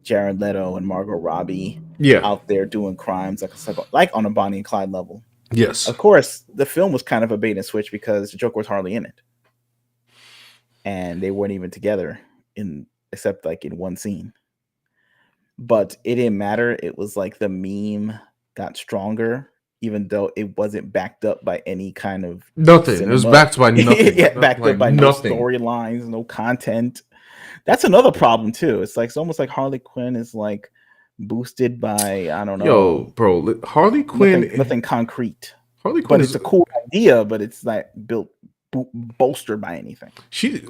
Jared Leto and Margot Robbie out there doing crimes like on a Bonnie and Clyde level. Yes. Of course, the film was kind of a bait and switch because the Joker was hardly in it. and they weren't even together in except like in one scene. But it didn't matter. It was like the meme got stronger, even though it wasn't backed up by any kind of Nothing. It was cinema. backed by nothing. Yeah, backed Like up by no nothing. storylines, no content. That's another problem too. It's like it's almost like Harley Quinn is like boosted by I don't Yo, know bro, Harley Quinn. nothing concrete. Harley Quinn But is it's a cool idea, but it's not built bolstered by anything.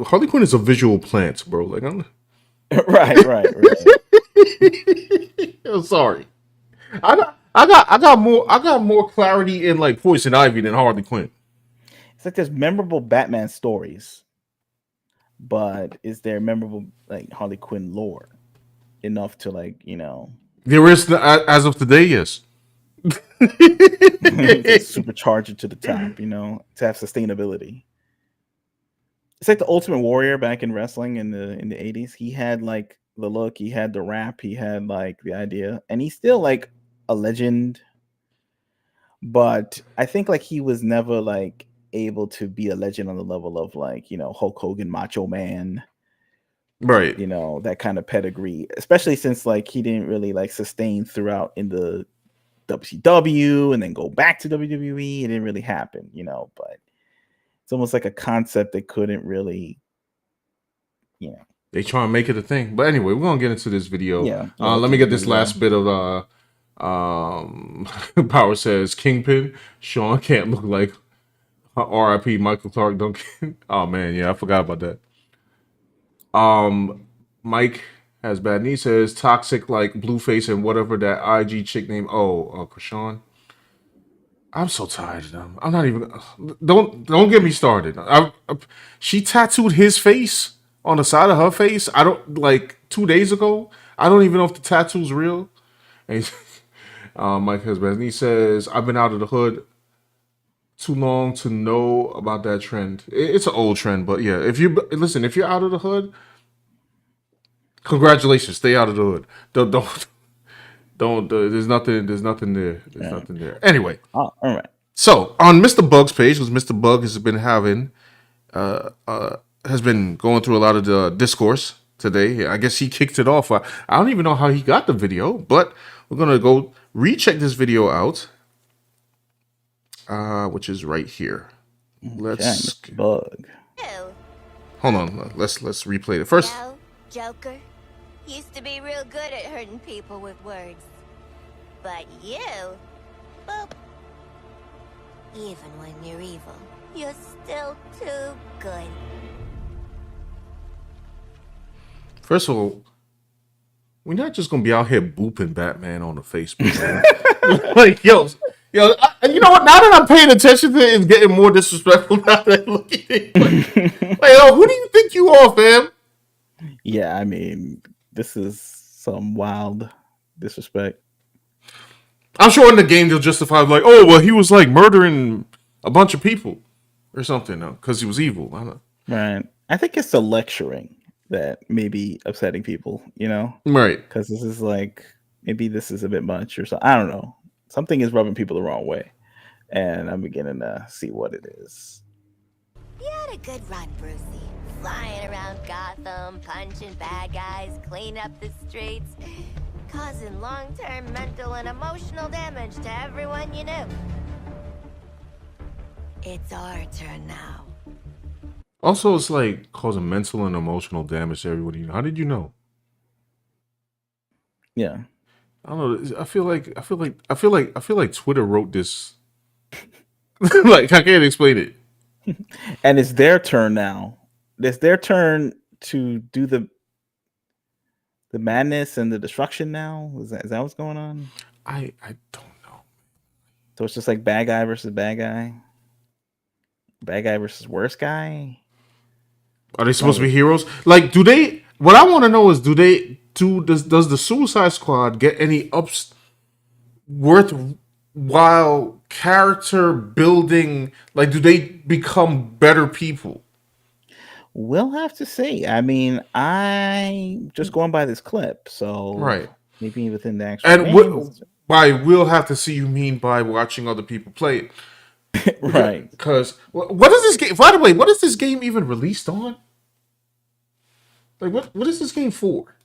Harley Quinn is a visual plant, bro. Like I'm. Right. I'm sorry. I got more clarity in like Poison Ivy than Harley Quinn. It's like there's memorable Batman stories, but is there memorable like Harley Quinn lore enough to like There is as of today, yes. supercharge it to the top, to have sustainability. It's like the Ultimate Warrior back in wrestling in the 80s. He had like the look, he had the rap, he had like the idea, and he's still like a legend. But I think like he was never like able to be a legend on the level of like, Hulk Hogan, Macho Man, Right. That kind of pedigree, especially since like he didn't really like sustain throughout in the WCW and then go back to WWE. It didn't really happen, but it's almost like a concept that couldn't really, They try and make it a thing. But anyway, we're gonna get into this video. Yeah. Let me get this last bit of Power says Kingpin. Sean can't look like R.I.P. Michael Clark Duncan. Oh man, yeah, I forgot about that. Mike has bad knee, says toxic like Blueface and whatever that IG chick name. Krishan. I'm so tired of them. I'm not even. Don't get me started. She tattooed his face on the side of her face. I don't like 2 days ago. I don't even know if the tattoo's real. And Mike has bad knee, says I've been out of the hood too long to know about that trend. It's an old trend, but yeah. If you're out of the hood, congratulations. Stay out of the hood. Don't. There's nothing. There's nothing there. There's nothing there. Anyway. All right. So on Mr. Bug's page, because Mr. Bug has been having, has been going through a lot of the discourse today. I guess he kicked it off. I don't even know how he got the video, but we're gonna go recheck this video out, which is right here. Let's Bug. Hold on. Let's replay it first. Yo, Joker used to be real good at hurting people with words, but you, boop. Even when you're evil, you're still too good. First of all, we're not just gonna be out here booping Batman on the Facebook. Like, yo, you know what? Now that I'm paying attention to it, it's getting more disrespectful. Now that I look at it, like, yo, who do you think you are, fam? Yeah, I mean, this is some wild disrespect. I'm sure in the game they'll justify like, oh, well, he was like murdering a bunch of people or something, because he was evil. I don't know. Right. I think it's the lecturing that may be upsetting people, Right. Because this is like, maybe this is a bit much or something. I don't know. Something is rubbing people the wrong way. And I'm beginning to see what it is. You had a good run, Brucey. Flying around Gotham, punching bad guys, cleaning up the streets, causing long-term mental and emotional damage to everyone you knew. It's our turn now. Also, it's like causing mental and emotional damage to everybody. How did you know? Yeah. I don't know. I feel like Twitter wrote this. Like, I can't explain it. And it's their turn now. It's their turn to do the madness and the destruction now. Is that what's going on? I don't know. So it's just like bad guy versus bad guy. Bad guy versus worst guy. Are they supposed to be heroes? Like, do they? What I want to know is, does the Suicide Squad get any worthwhile character building? Like, do they become better people? We'll have to see. I mean, I'm just going by this clip, so right. Maybe within the actual. And by we'll have to see, you mean by watching other people play it, right? Because what is this game? By the way, what is this game even released on? Like, what is this game for?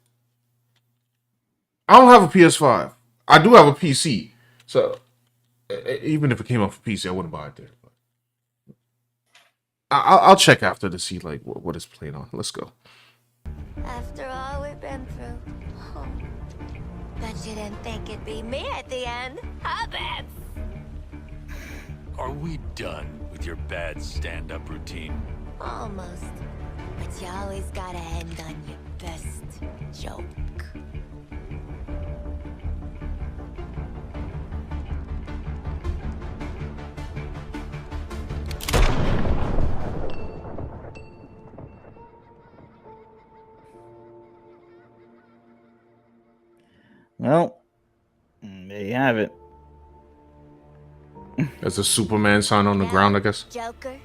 I don't have a PS5. I do have a PC. So, even if it came out for PC, I wouldn't buy it there. But I'll check after to see, like, what it's playing on. Let's go. After all we've been through. Oh, bet you didn't think it'd be me at the end, huh, Babs? Are we done with your bad stand-up routine? Almost. But you always gotta end on your best joke. Well, there you have it. There's a Superman sign on the ground, I guess. Joker?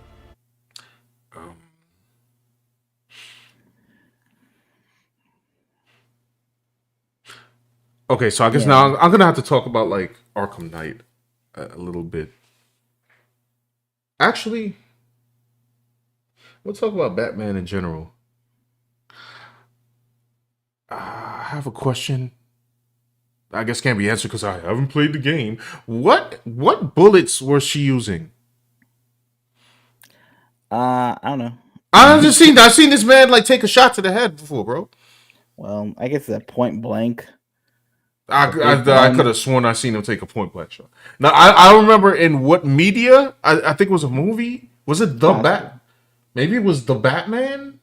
Okay, so I guess Yeah. now I'm gonna have to talk about like Arkham Knight a little bit. Actually, we'll talk about Batman in general. I have a question. I guess can't be answered because I haven't played the game. What bullets was she using? I don't know. I've seen this man like take a shot to the head before, bro. Well, I guess that point blank. I big could gun. have sworn I seen him take a point blank shot. Now I remember in what media I think it was a movie. Was it the Possible. Bat? Maybe it was the Batman,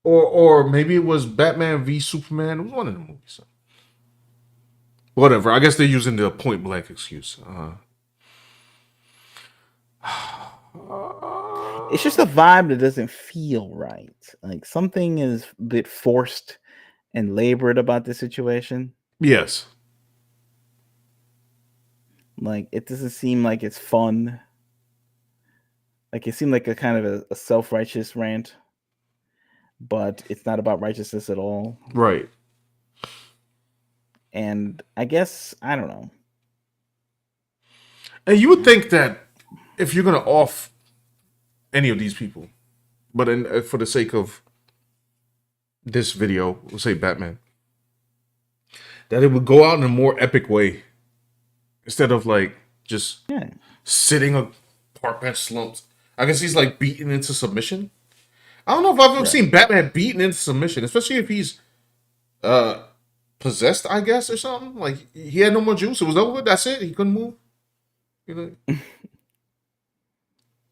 or maybe it was Batman v Superman. It was one of the movies. Whatever. I guess they're using the point blank excuse. It's just a vibe that doesn't feel right. Like something is a bit forced and labored about this situation. Yes. Like it doesn't seem like it's fun. Like it seemed like a kind of a self-righteous rant, but it's not about righteousness at all. Right. And I guess I don't know. And you would think that if you're gonna off any of these people, but for the sake of this video, we'll say Batman, that it would go out in a more epic way instead of like just Yeah. sitting a park bench slumped. I guess he's like beaten into submission. I don't know if I've ever Right. seen Batman beaten into submission, especially if he's possessed, I guess, or something. Like he had no more juice. It was over. That's it. He couldn't move. You know,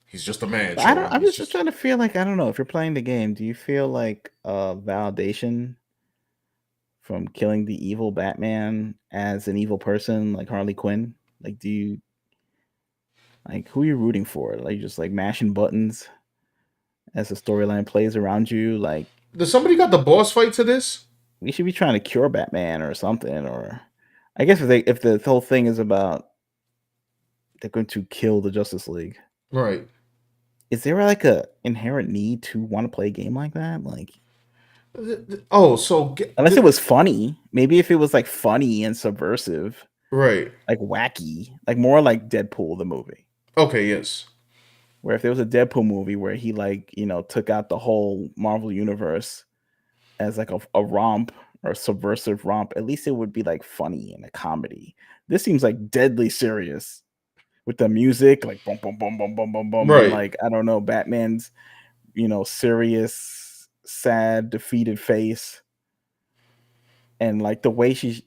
he's just a man. But I don't. Sean. I'm He's just trying to feel like I don't know. If you're playing the game, do you feel like validation from killing the evil Batman as an evil person like Harley Quinn? Like, do you like who are you rooting for? Like, just like mashing buttons as the storyline plays around you. Like, Does somebody got the boss fight to this? we should be trying to cure Batman or something. Or I guess if the whole thing is about they're going to kill the Justice League, Right. is there like a inherent need to want to play a game like that? Like, Oh, so unless it was funny, maybe if it was like funny and subversive, right. like wacky, like more like Deadpool the movie, Okay. Yes. where if there was a Deadpool movie where he like took out the whole Marvel universe as like a romp or a subversive romp, at least it would be like funny and a comedy. This seems like deadly serious with the music, like boom, boom, boom, boom, boom, boom, boom, Right. and like I don't know, Batman's serious, sad, defeated face, and like the way she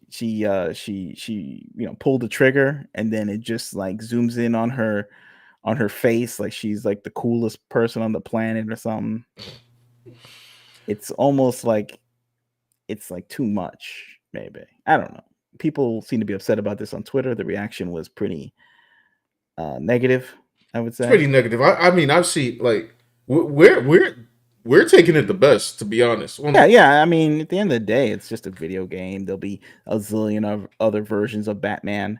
pulled the trigger, and then it just like zooms in on her face, like she's like the coolest person on the planet or something. It's almost like it's like too much, maybe. I don't know. People seem to be upset about this on Twitter. The reaction was pretty negative, I would say. It's pretty negative. I mean, I've seen like we're taking it the best, to be honest. Yeah. I mean, at the end of the day, it's just a video game. There'll be a zillion of other versions of Batman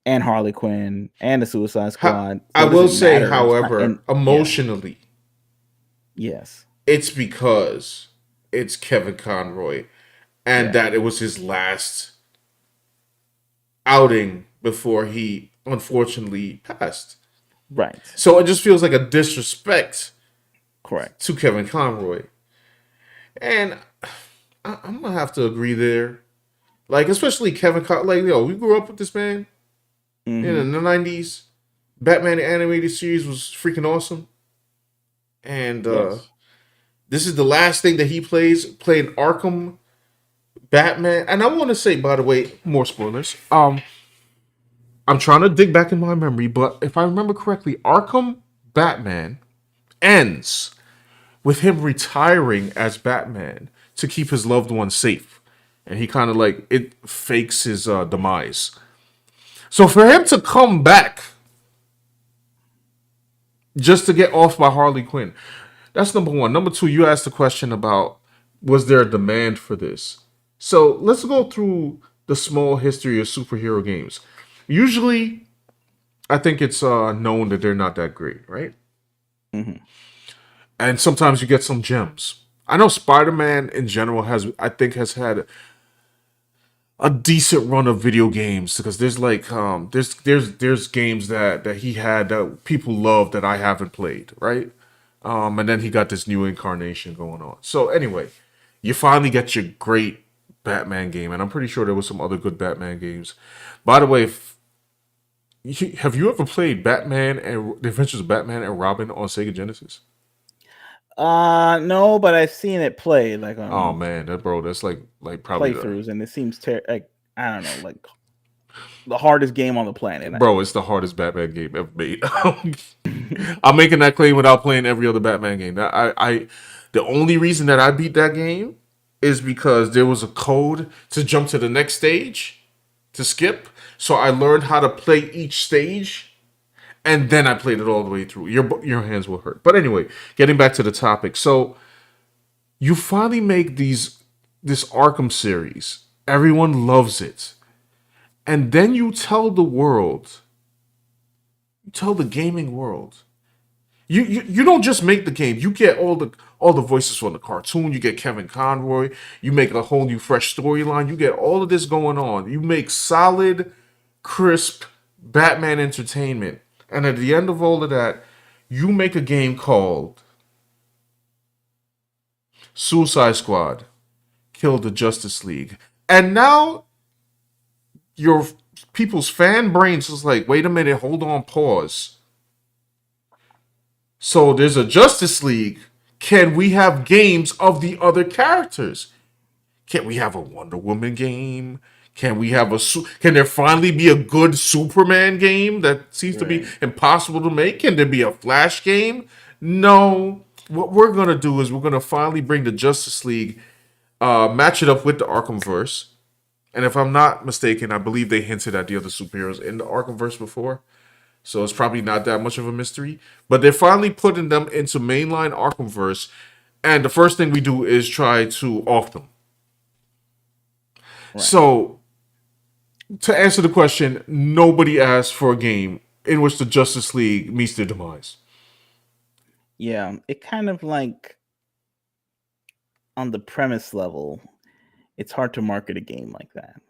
and Harley Quinn and the Suicide Squad. So I it will doesn't say, matter. It's not- however, and- emotionally, yes, it's because it's Kevin Conroy, and Yeah. that it was his last outing before he unfortunately passed. right. So it just feels like a disrespect Correct. to Kevin Conroy. And I'm gonna have to agree there. Like, especially Kevin Conroy. Like, yo, we grew up with this man in the '90s. Batman the animated series was freaking awesome. And Yes. this is the last thing that he played Arkham Batman. And I want to say, by the way, more spoilers. I'm trying to dig back in my memory, but if I remember correctly, Arkham Batman ends with him retiring as Batman to keep his loved ones safe. And he kind of like it fakes his demise. So for him to come back just to get off by Harley Quinn, that's number one. Number two, you asked the question about was there a demand for this? So let's go through the small history of superhero games. Usually, I think it's known that they're not that great, right? And sometimes you get some gems. I know Spider-Man in general has had a decent run of video games because there's like there's games that he had that people love that I haven't played, right? And then he got this new incarnation going on. So anyway, you finally get your great Batman game, and I'm pretty sure there was some other good Batman games. By the way, have you ever played Batman and the Adventures of Batman and Robin on Sega Genesis? No, but I've seen it played like Oh on man, that's like probably playthroughs, and it seems like I don't know, like the hardest game on the planet. bro, it's the hardest Batman game ever made. I'm making that claim without playing every other Batman game. The only reason that I beat that game is because there was a code to jump to the next stage to skip. So I learned how to play each stage, and then I played it all the way through. Your hands will hurt. But anyway, getting back to the topic. So you finally make this Arkham series. Everyone loves it. And then you tell the world, you tell the gaming world, you don't just make the game. You get all the voices from the cartoon. You get Kevin Conroy. You make a whole new fresh storyline. You get all of this going on. You make solid, crisp Batman entertainment. And at the end of all of that, you make a game called Suicide Squad: Kill the Justice League. And now your people's fan brains is like, wait a minute, hold on, pause. So there's a Justice League. Can we have games of the other characters? Can we have a Wonder Woman game? Can we have can there finally be a good Superman game that seems to be impossible to make? Can there be a Flash game? No. What we're gonna do is we're gonna finally bring the Justice League, match it up with the Arkhamverse. And if I'm not mistaken, I believe they hinted at the other superheroes in the Arkhamverse before. So it's probably not that much of a mystery. But they're finally putting them into mainline Arkhamverse. And the first thing we do is try to off them. Right. So, to answer the question, nobody asked for a game in which the Justice League meets their demise. Yeah, it kind of like on the premise level, it's hard to market a game like that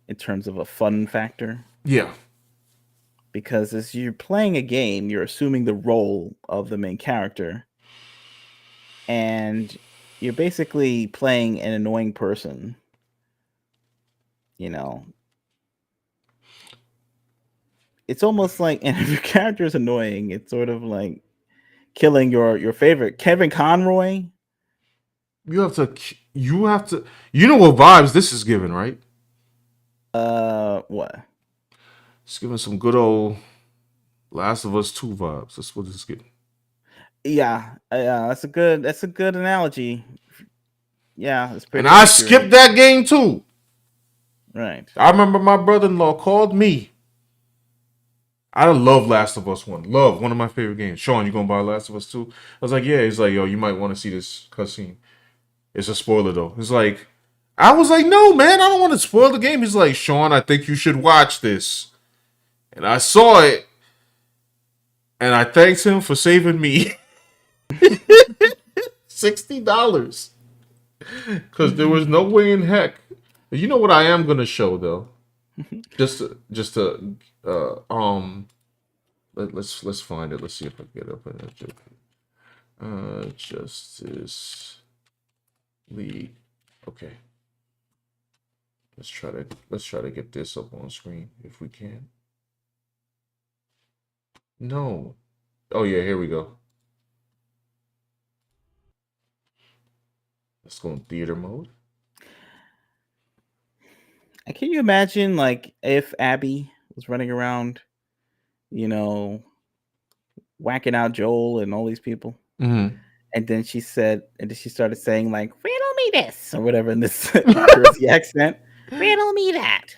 in terms of a fun factor. Yeah. Because as you're playing a game, you're assuming the role of the main character. And you're basically playing an annoying person. You know. It's almost like, and if your character is annoying, it's sort of like killing your favorite. Kevin Conroy. You have to, you know what vibes this is giving, right? What? It's giving some good old Last of Us 2 vibes. That's what it's getting. Yeah, that's a good analogy. Yeah, it's pretty. And I skipped that game too. Right. I remember my brother-in-law called me. I love Last of Us 1. Love, one of my favorite games. Sean, you gonna buy Last of Us 2? I was like, yeah. He's like, yo, you might want to see this cutscene. It's a spoiler though. It's like, I was like, no, man, I don't want to spoil the game. He's like, Sean, I think you should watch this. And I saw it. And I thanked him for saving me $60. Because there was no way in heck. You know what I am gonna show though? Let's find it. Let's see if I can get it up in there. Justice League. Okay. Let's try to get this up on screen if we can. No. Oh yeah, here we go. Let's go in theater mode. Can you imagine, like, if Abby was running around, whacking out Joel and all these people, Mm-hmm. and then she started saying, like, "Riddle me this" or whatever in this Jersey accent. "Riddle me that."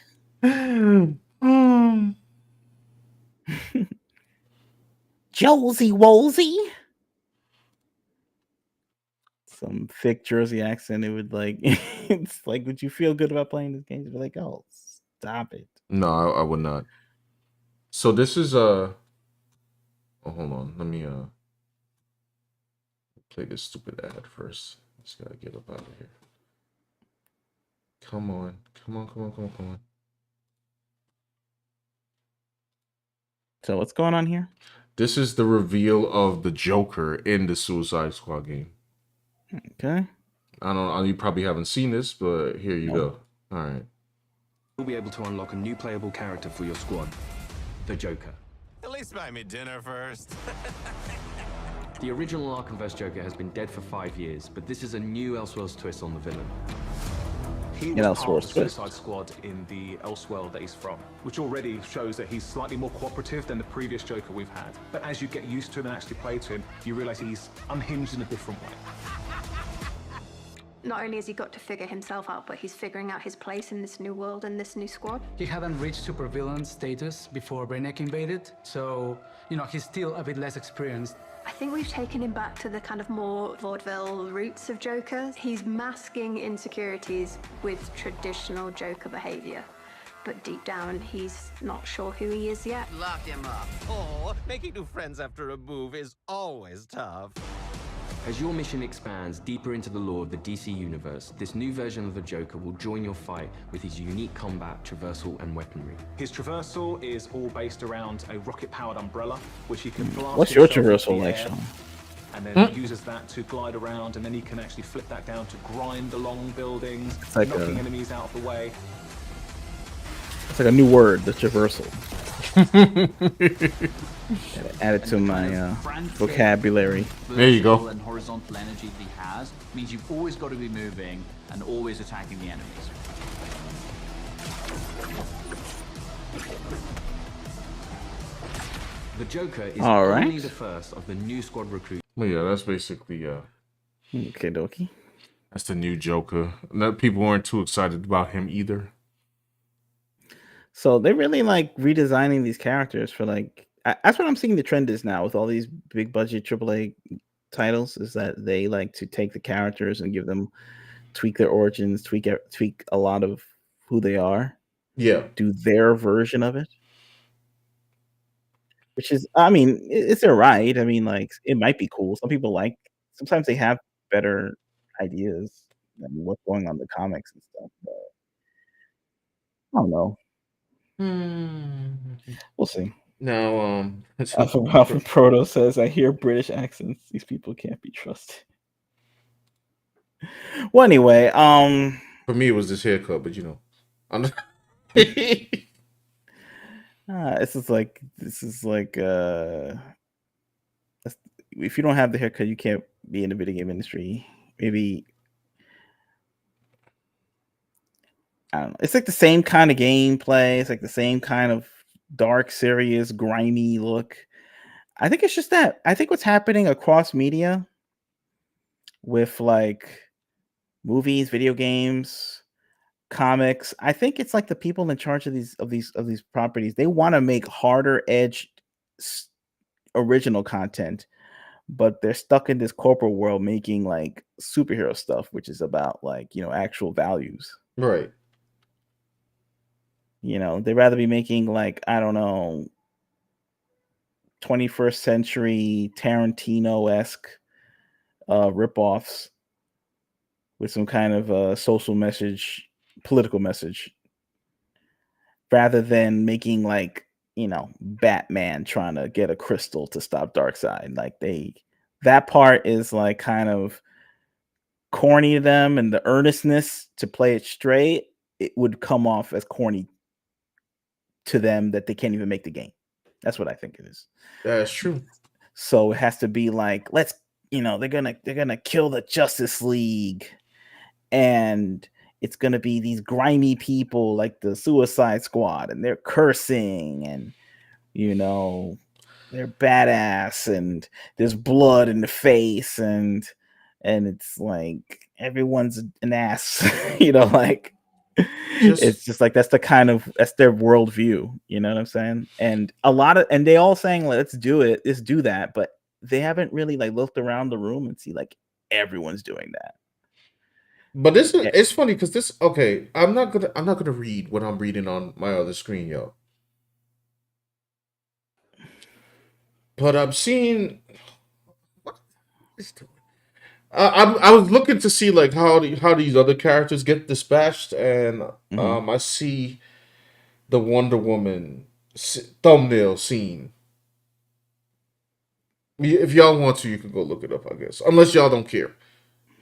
Jolsy Wolsey. Some thick Jersey accent. It would like it's like, would you feel good about playing this game? You'd be like, oh, stop it. No, I would not. So this is oh, hold on. Let me play this stupid ad first. Just gotta get up out of here. Come on. Come on. So what's going on here? This is the reveal of the Joker in the Suicide Squad game. Okay. I don't know. You probably haven't seen this, but here you Nope. go. All right. You'll be able to unlock a new playable character for your squad, the Joker. At least buy me dinner first. The original Arkhamverse Joker has been dead for 5 years, but this is a new Elseworlds twist on the villain. He An was part of Elseworlds the twist. Suicide Squad in the Elseworld that he's from, which already shows that he's slightly more cooperative than the previous Joker we've had. But as you get used to him and actually play to him, you realize he's unhinged in a different way. Not only has he got to figure himself out, but he's figuring out his place in this new world and this new squad. He hadn't reached supervillain status before Brainiac invaded, so, he's still a bit less experienced. I think we've taken him back to the kind of more vaudeville roots of Joker. He's masking insecurities with traditional Joker behavior. But deep down, he's not sure who he is yet. Lock him up. Oh, making new friends after a move is always tough. As your mission expands deeper into the lore of the DC universe, this new version of the Joker will join your fight with his unique combat, traversal, and weaponry. His traversal is all based around a rocket-powered umbrella, which he can blast. What's your himself into traversal the like, air, Sean? and then he uses that to glide around, and then he can actually flip that down to grind along buildings, like knocking enemies out of the way. It's like a new word, the traversal. Add it to my vocabulary. There you go. And horizontal energy that he has means you've always got to be moving and always attacking the enemies. The Joker is All right. only the first of the new squad recruits. Well, yeah, that's basically Okay, dokie. that's the new Joker. People weren't too excited about him either. So they're really like redesigning these characters for like that's what I'm seeing the trend is now with all these big budget AAA titles, is that they like to take the characters and give them, tweak their origins, tweak a lot of who they are, Yeah. do their version of it. Which is, I mean, it's their right. I mean, like, it might be cool. Sometimes they have better ideas than what's going on in the comics and stuff. But I don't know. We'll see. Now, Alpha Proto says, I hear British accents. These people can't be trusted. Well, anyway, for me, it was this haircut, but I'm this is like if you don't have the haircut, you can't be in the video game industry. Maybe I don't know. It's like the same kind of gameplay. It's like the same kind of dark, serious, grimy look. I think it's just that. I think what's happening across media with like movies, video games, comics, I think it's like the people in charge of these properties, they want to make harder edged original content, but they're stuck in this corporate world making like superhero stuff, which is about like, actual values. right. They'd rather be making like, I don't know, 21st century Tarantino-esque ripoffs with some kind of social message, political message, rather than making like, Batman trying to get a crystal to stop Darkseid. Like they that part is like kind of corny to them, and the earnestness to play it straight, it would come off as corny to them that they can't even make the game. That's what I think it is. That's true. So it has to be like, let's, they're gonna kill the Justice League, and it's gonna be these grimy people like the Suicide Squad, and they're cursing, and they're badass, and there's blood in the face, and it's like everyone's an ass, like it's just like that's their worldview, you know what I'm saying? And and they all saying let's do that, but they haven't really like looked around the room and see like everyone's doing that. But it's funny because I'm not gonna read what I'm reading on my other screen, yo. But I'm seeing what is doing. I was looking to see like how these other characters get dispatched, and I see the Wonder Woman thumbnail scene. If y'all want to, you can go look it up, I guess. Unless y'all don't care,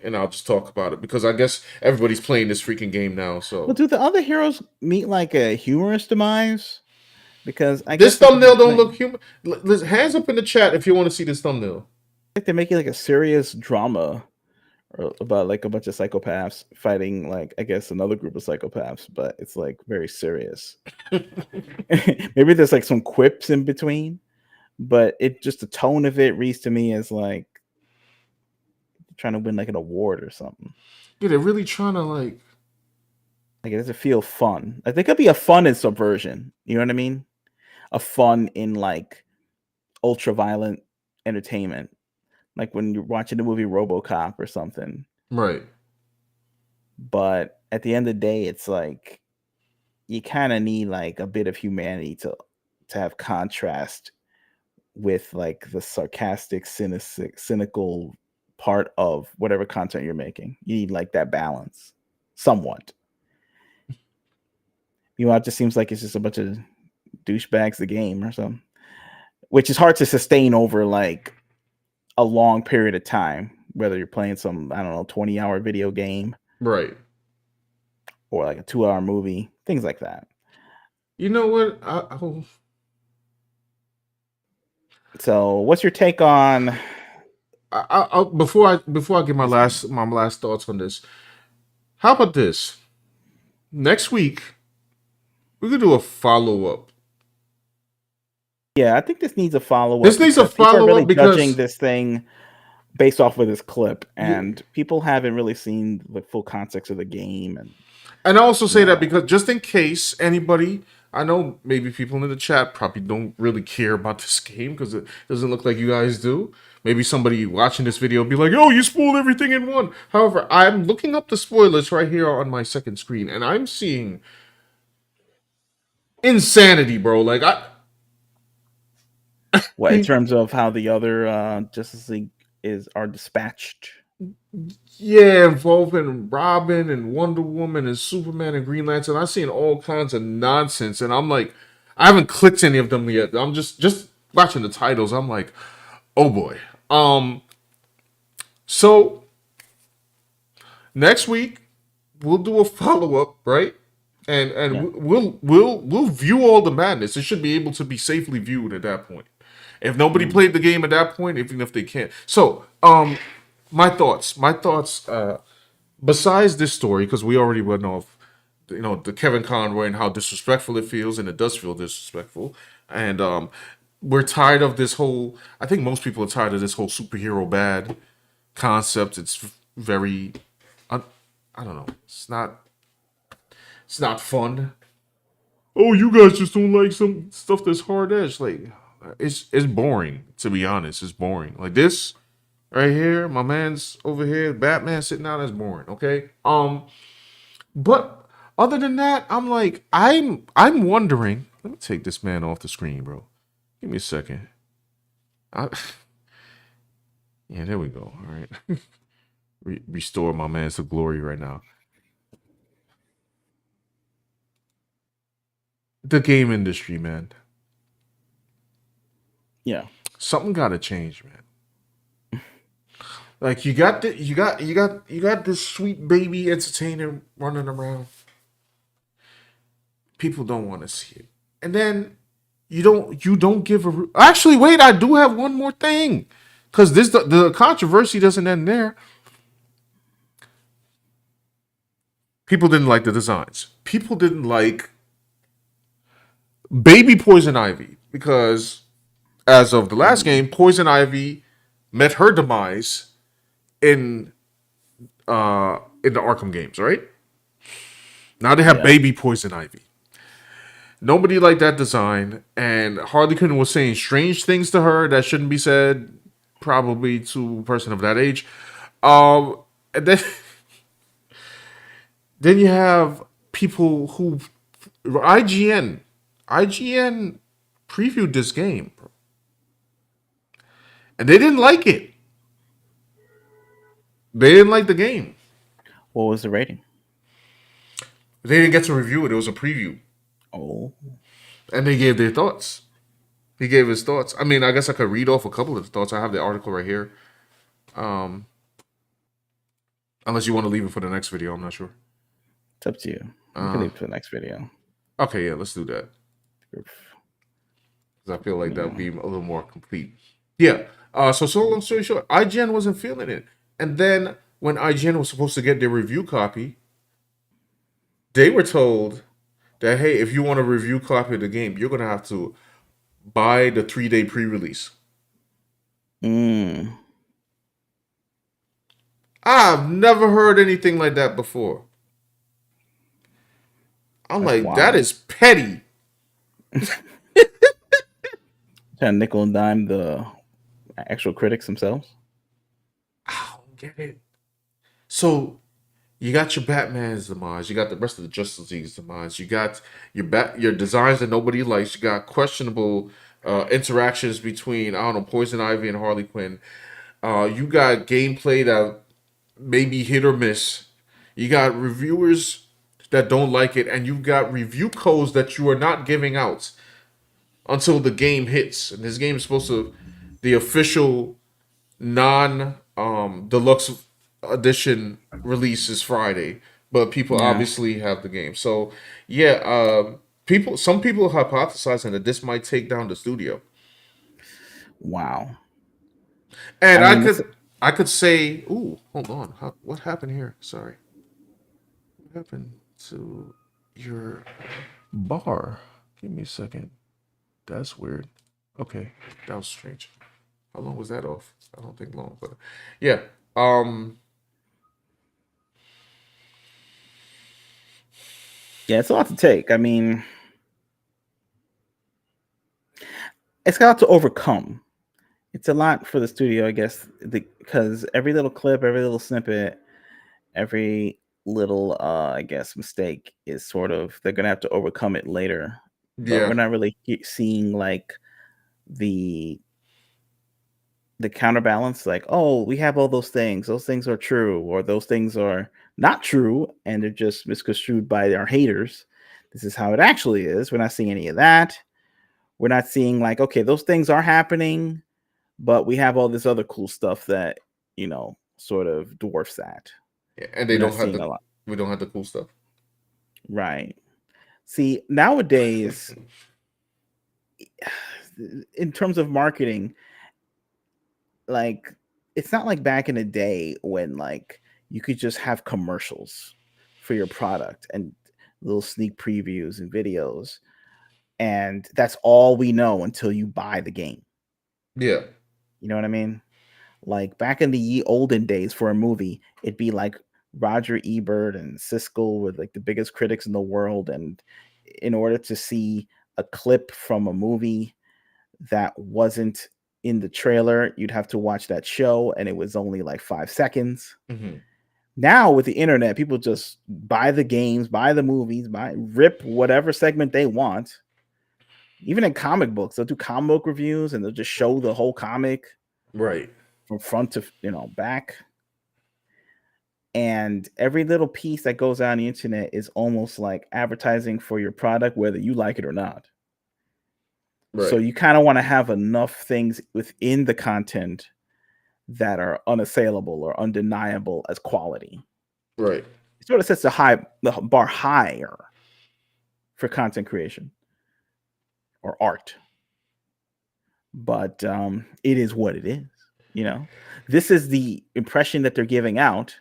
and I'll just talk about it because I guess everybody's playing this freaking game now. So, well, do the other heroes meet like a humorous demise? Because this thumbnail don't look human. Hands up in the chat if you want to see this thumbnail. Like they're making like a serious drama about like a bunch of psychopaths fighting like I guess another group of psychopaths, but it's like very serious. Maybe there's like some quips in between, but it just the tone of it reads to me as like trying to win like an award or something. Yeah, they're really trying to like it doesn't feel fun. Like there could be a fun in subversion. You know what I mean? A fun in like ultra violent entertainment. Like when you're watching the movie RoboCop or something. Right. But at the end of the day, it's like you kind of need like a bit of humanity to have contrast with like the sarcastic, cynical part of whatever content you're making. You need like that balance somewhat. It just seems like it's just a bunch of douchebags the game or something, which is hard to sustain over like a long period of time, whether you're playing some, I don't know, 20-hour video game. Right. Or like a 2-hour movie, things like that. You know what? So, what's your take on? Before I give my last thoughts on this, how about this? Next week, we could do a follow-up. Yeah, I think this needs a follow-up. This needs a follow-up really because judging this thing based off of this clip, and people haven't really seen the full context of the game. And I also say that because just in case anybody, I know maybe people in the chat probably don't really care about this game because it doesn't look like you guys do. Maybe somebody watching this video will be like, "Oh, you spoiled everything in one." However, I'm looking up the spoilers right here on my second screen, and I'm seeing insanity, bro. Like what in terms of how the other Justice League are dispatched? Yeah, involving Robin and Wonder Woman and Superman and Green Lantern. I've seen all kinds of nonsense, and I'm like, I haven't clicked any of them yet. I'm just watching the titles. I'm like, oh boy. So next week we'll do a follow up, right? And we'll view all the madness. It should be able to be safely viewed at that point. If nobody played the game at that point, even if they can't. So, my thoughts. Besides this story, because we already went off, the Kevin Conroy and how disrespectful it feels, and it does feel disrespectful. And we're tired of this whole. I think most people are tired of this whole superhero bad concept. It's very, I don't know. It's not fun. Oh, you guys just don't like some stuff that's hard edge. Like, it's boring, to be honest. It's boring. Like this right here, my man's over here, Batman sitting down, that's boring, okay? But other than that, I'm like, I'm wondering. Let me take this man off the screen, bro. Give me a second. Yeah, there we go. All right. Restore my man to glory right now. The game industry, man. Yeah. Something gotta change, man. Like you got this sweet baby entertainer running around. People don't want to see it, and then you don't give a. Actually, wait, I do have one more thing, because the controversy doesn't end there. People didn't like the designs. People didn't like baby Poison Ivy because as of the last game, Poison Ivy met her demise in in the Arkham games, right? Now they have Yeah. baby Poison Ivy. Nobody liked that design, and Harley Quinn was saying strange things to her that shouldn't be said, probably to a person of that age. And then then you have people who IGN previewed this game, and they didn't like it. They didn't like the game. What was the rating? They didn't get to review it. It was a preview, Oh, and they gave their thoughts. He gave his thoughts. I mean, I guess I could read off a couple of the thoughts. I have the article right here. Um, unless you want to leave it for the next video, I'm not sure. it's up to you. You can leave it for the next video. Okay, yeah, let's do that. Because I feel like that would be a little more complete. Yeah. So long story short, IGN wasn't feeling it, and then when IGN was supposed to get their review copy, they were told that hey, if you want a review copy of the game, you're gonna have to buy the 3-day pre-release. I've never heard anything like that before. I'm That's like, wild. that is petty. Trying to nickel and dime the actual critics themselves. I don't get it. So you got your Batman's demise. You got the rest of the Justice League's demise. You got your designs that nobody likes. You got questionable interactions between I don't know Poison Ivy and Harley Quinn. You got gameplay that may be hit or miss. You got reviewers that don't like it, and you've got review codes that you are not giving out until the game hits. And this game is supposed to the official non deluxe edition release is Friday, but people obviously have the game. So yeah, some people are hypothesizing that this might take down the studio. Wow. And I mean, I could say, ooh, hold on, what happened here? Sorry, what happened to your bar? Give me a second. That's weird. Okay, that was strange. How long was that off? I don't think long, but yeah. Yeah, it's a lot to take. I mean, it's got a lot to overcome. It's a lot for the studio, I guess, because every little clip, every little snippet, every little, I guess, mistake is sort of they're gonna have to overcome it later. But we're not really seeing like the counterbalance, like, oh, we have all those things are true, or those things are not true and they're just misconstrued by our haters. This is how it actually is. We're not seeing any of that. We're not seeing like, okay, those things are happening, but we have all this other cool stuff that sort of dwarfs that. Yeah, and they don't have we don't have the cool stuff, right? See, nowadays in terms of marketing, like, it's not like back in the day when like you could just have commercials for your product and little sneak previews and videos, and that's all we know until you buy the game. Yeah. You know what I mean? Like back in the olden days for a movie, it'd be like Roger Ebert and Siskel were like the biggest critics in the world, and in order to see a clip from a movie that wasn't in the trailer, you'd have to watch that show, and it was only like 5 seconds. Mm-hmm. Now with the internet, people just buy the games, buy the movies, rip whatever segment they want. Even in comic books, they'll do comic book reviews and they'll just show the whole comic, right, from front to back. And every little piece that goes on the internet is almost like advertising for your product, whether you like it or not. Right. So you kind of want to have enough things within the content that are unassailable or undeniable as quality. Right. It sort of sets the bar higher for content creation or art. But it is what it is. This is the impression that they're giving out,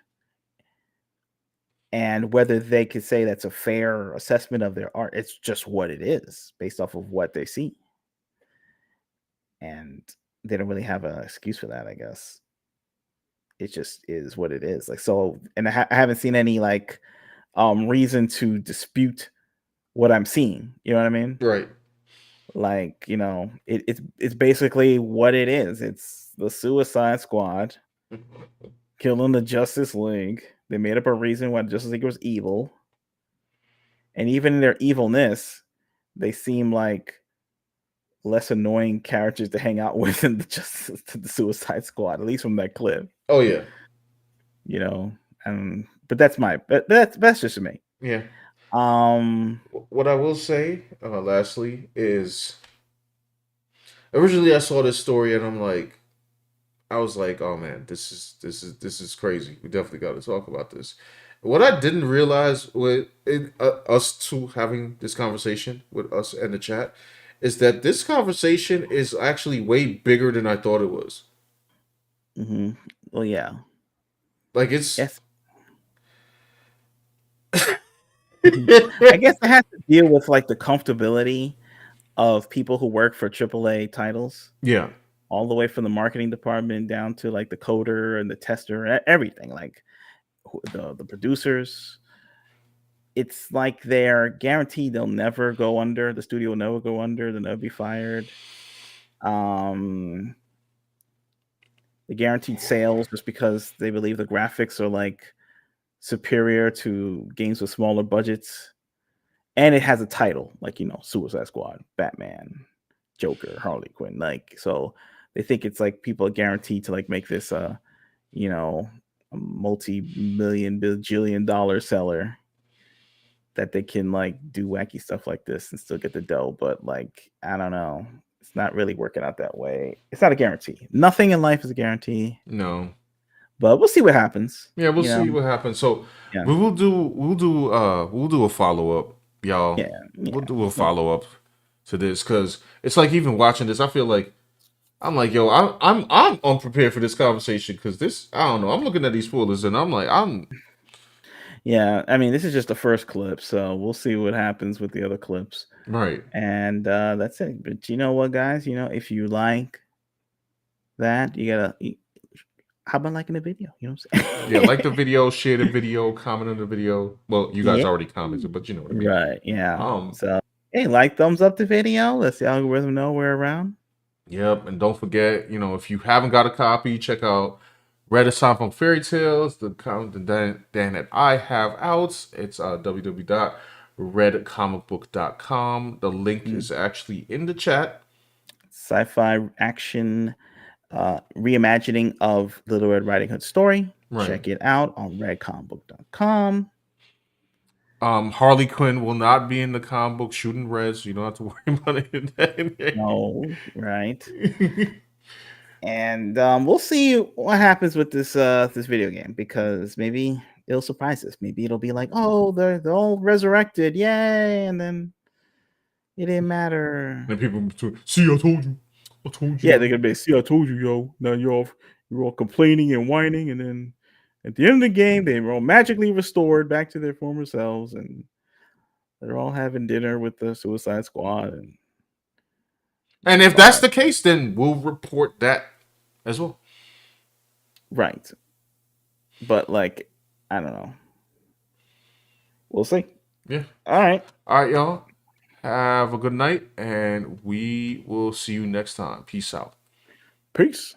and whether they could say that's a fair assessment of their art, it's just what it is based off of what they see, and they don't really have an excuse for that, I guess. It just is what it is. Like, so, and I haven't seen any like reason to dispute what I'm seeing. You know what I mean? Right. Like, it's basically what it is. It's the Suicide Squad killing the Justice League. They made up a reason why Justice League was evil, and even in their evilness, they seem like less annoying characters to hang out with than the Suicide Squad, at least from that clip. Oh yeah. But that's just me. Yeah. What I will say, lastly, is originally I saw this story and I was like, oh man, this is crazy. We definitely got to talk about this. What I didn't realize with us two having this conversation with us and the chat is that this conversation is actually way bigger than I thought it was. Mm-hmm. Well, yeah. Like it's. Yes. I guess it has to deal with like the comfortability of people who work for AAA titles. Yeah. All the way from the marketing department down to like the coder and the tester, everything, like the producers. It's like they're guaranteed they'll never go under. The studio will never go under. They'll never be fired. The guaranteed sales just because they believe the graphics are like superior to games with smaller budgets. And it has a title like, Suicide Squad, Batman, Joker, Harley Quinn. Like, so they think it's like people are guaranteed to like make this a multi-million bajillion-dollar seller, that they can like do wacky stuff like this and still get the dough. But like, I don't know. It's not really working out that way. It's not a guarantee. Nothing in life is a guarantee. No. But we'll see what happens. Yeah, we'll see what happens. So we'll do a follow-up, y'all. Yeah. We'll do a follow-up to this, because it's like, even watching this, I feel like I'm like, yo, I'm unprepared for this conversation, because this, I don't know, I'm looking at these spoilers and I'm like, yeah, I mean, this is just the first clip, so we'll see what happens with the other clips. Right. And that's it. But you know what, guys? If you like that, you gotta. How about liking the video? You know what I'm saying? Yeah, like the video, share the video, comment on the video. Well, you guys already commented, but you know what I mean. Right, yeah. So, hey, thumbs up the video. Let's the algorithm know we're around. Yep, and don't forget, if you haven't got a copy, check out Red Cyberpunk Fairytale, the Dan that I have out. It's www.redcomicbook.com. The link is actually in the chat. Sci-fi action reimagining of Little Red Riding Hood story. Right. Check it out on redcomicbook.com. Harley Quinn will not be in the comic book shooting red, so you don't have to worry about it. No, right. And we'll see what happens with this video game, because maybe it'll surprise us. Maybe it'll be like, oh, they're all resurrected, yay! And then it didn't matter. And people see, I told you. Yeah, they're gonna be, see, I told you, yo. Now you're all complaining and whining, and then at the end of the game, they were all magically restored back to their former selves, and they're all having dinner with the Suicide Squad. And if that's the case, then we'll report that as well. Right. But like, I don't know. We'll see. Yeah. All right, y'all. Have a good night, and we will see you next time. Peace out. Peace.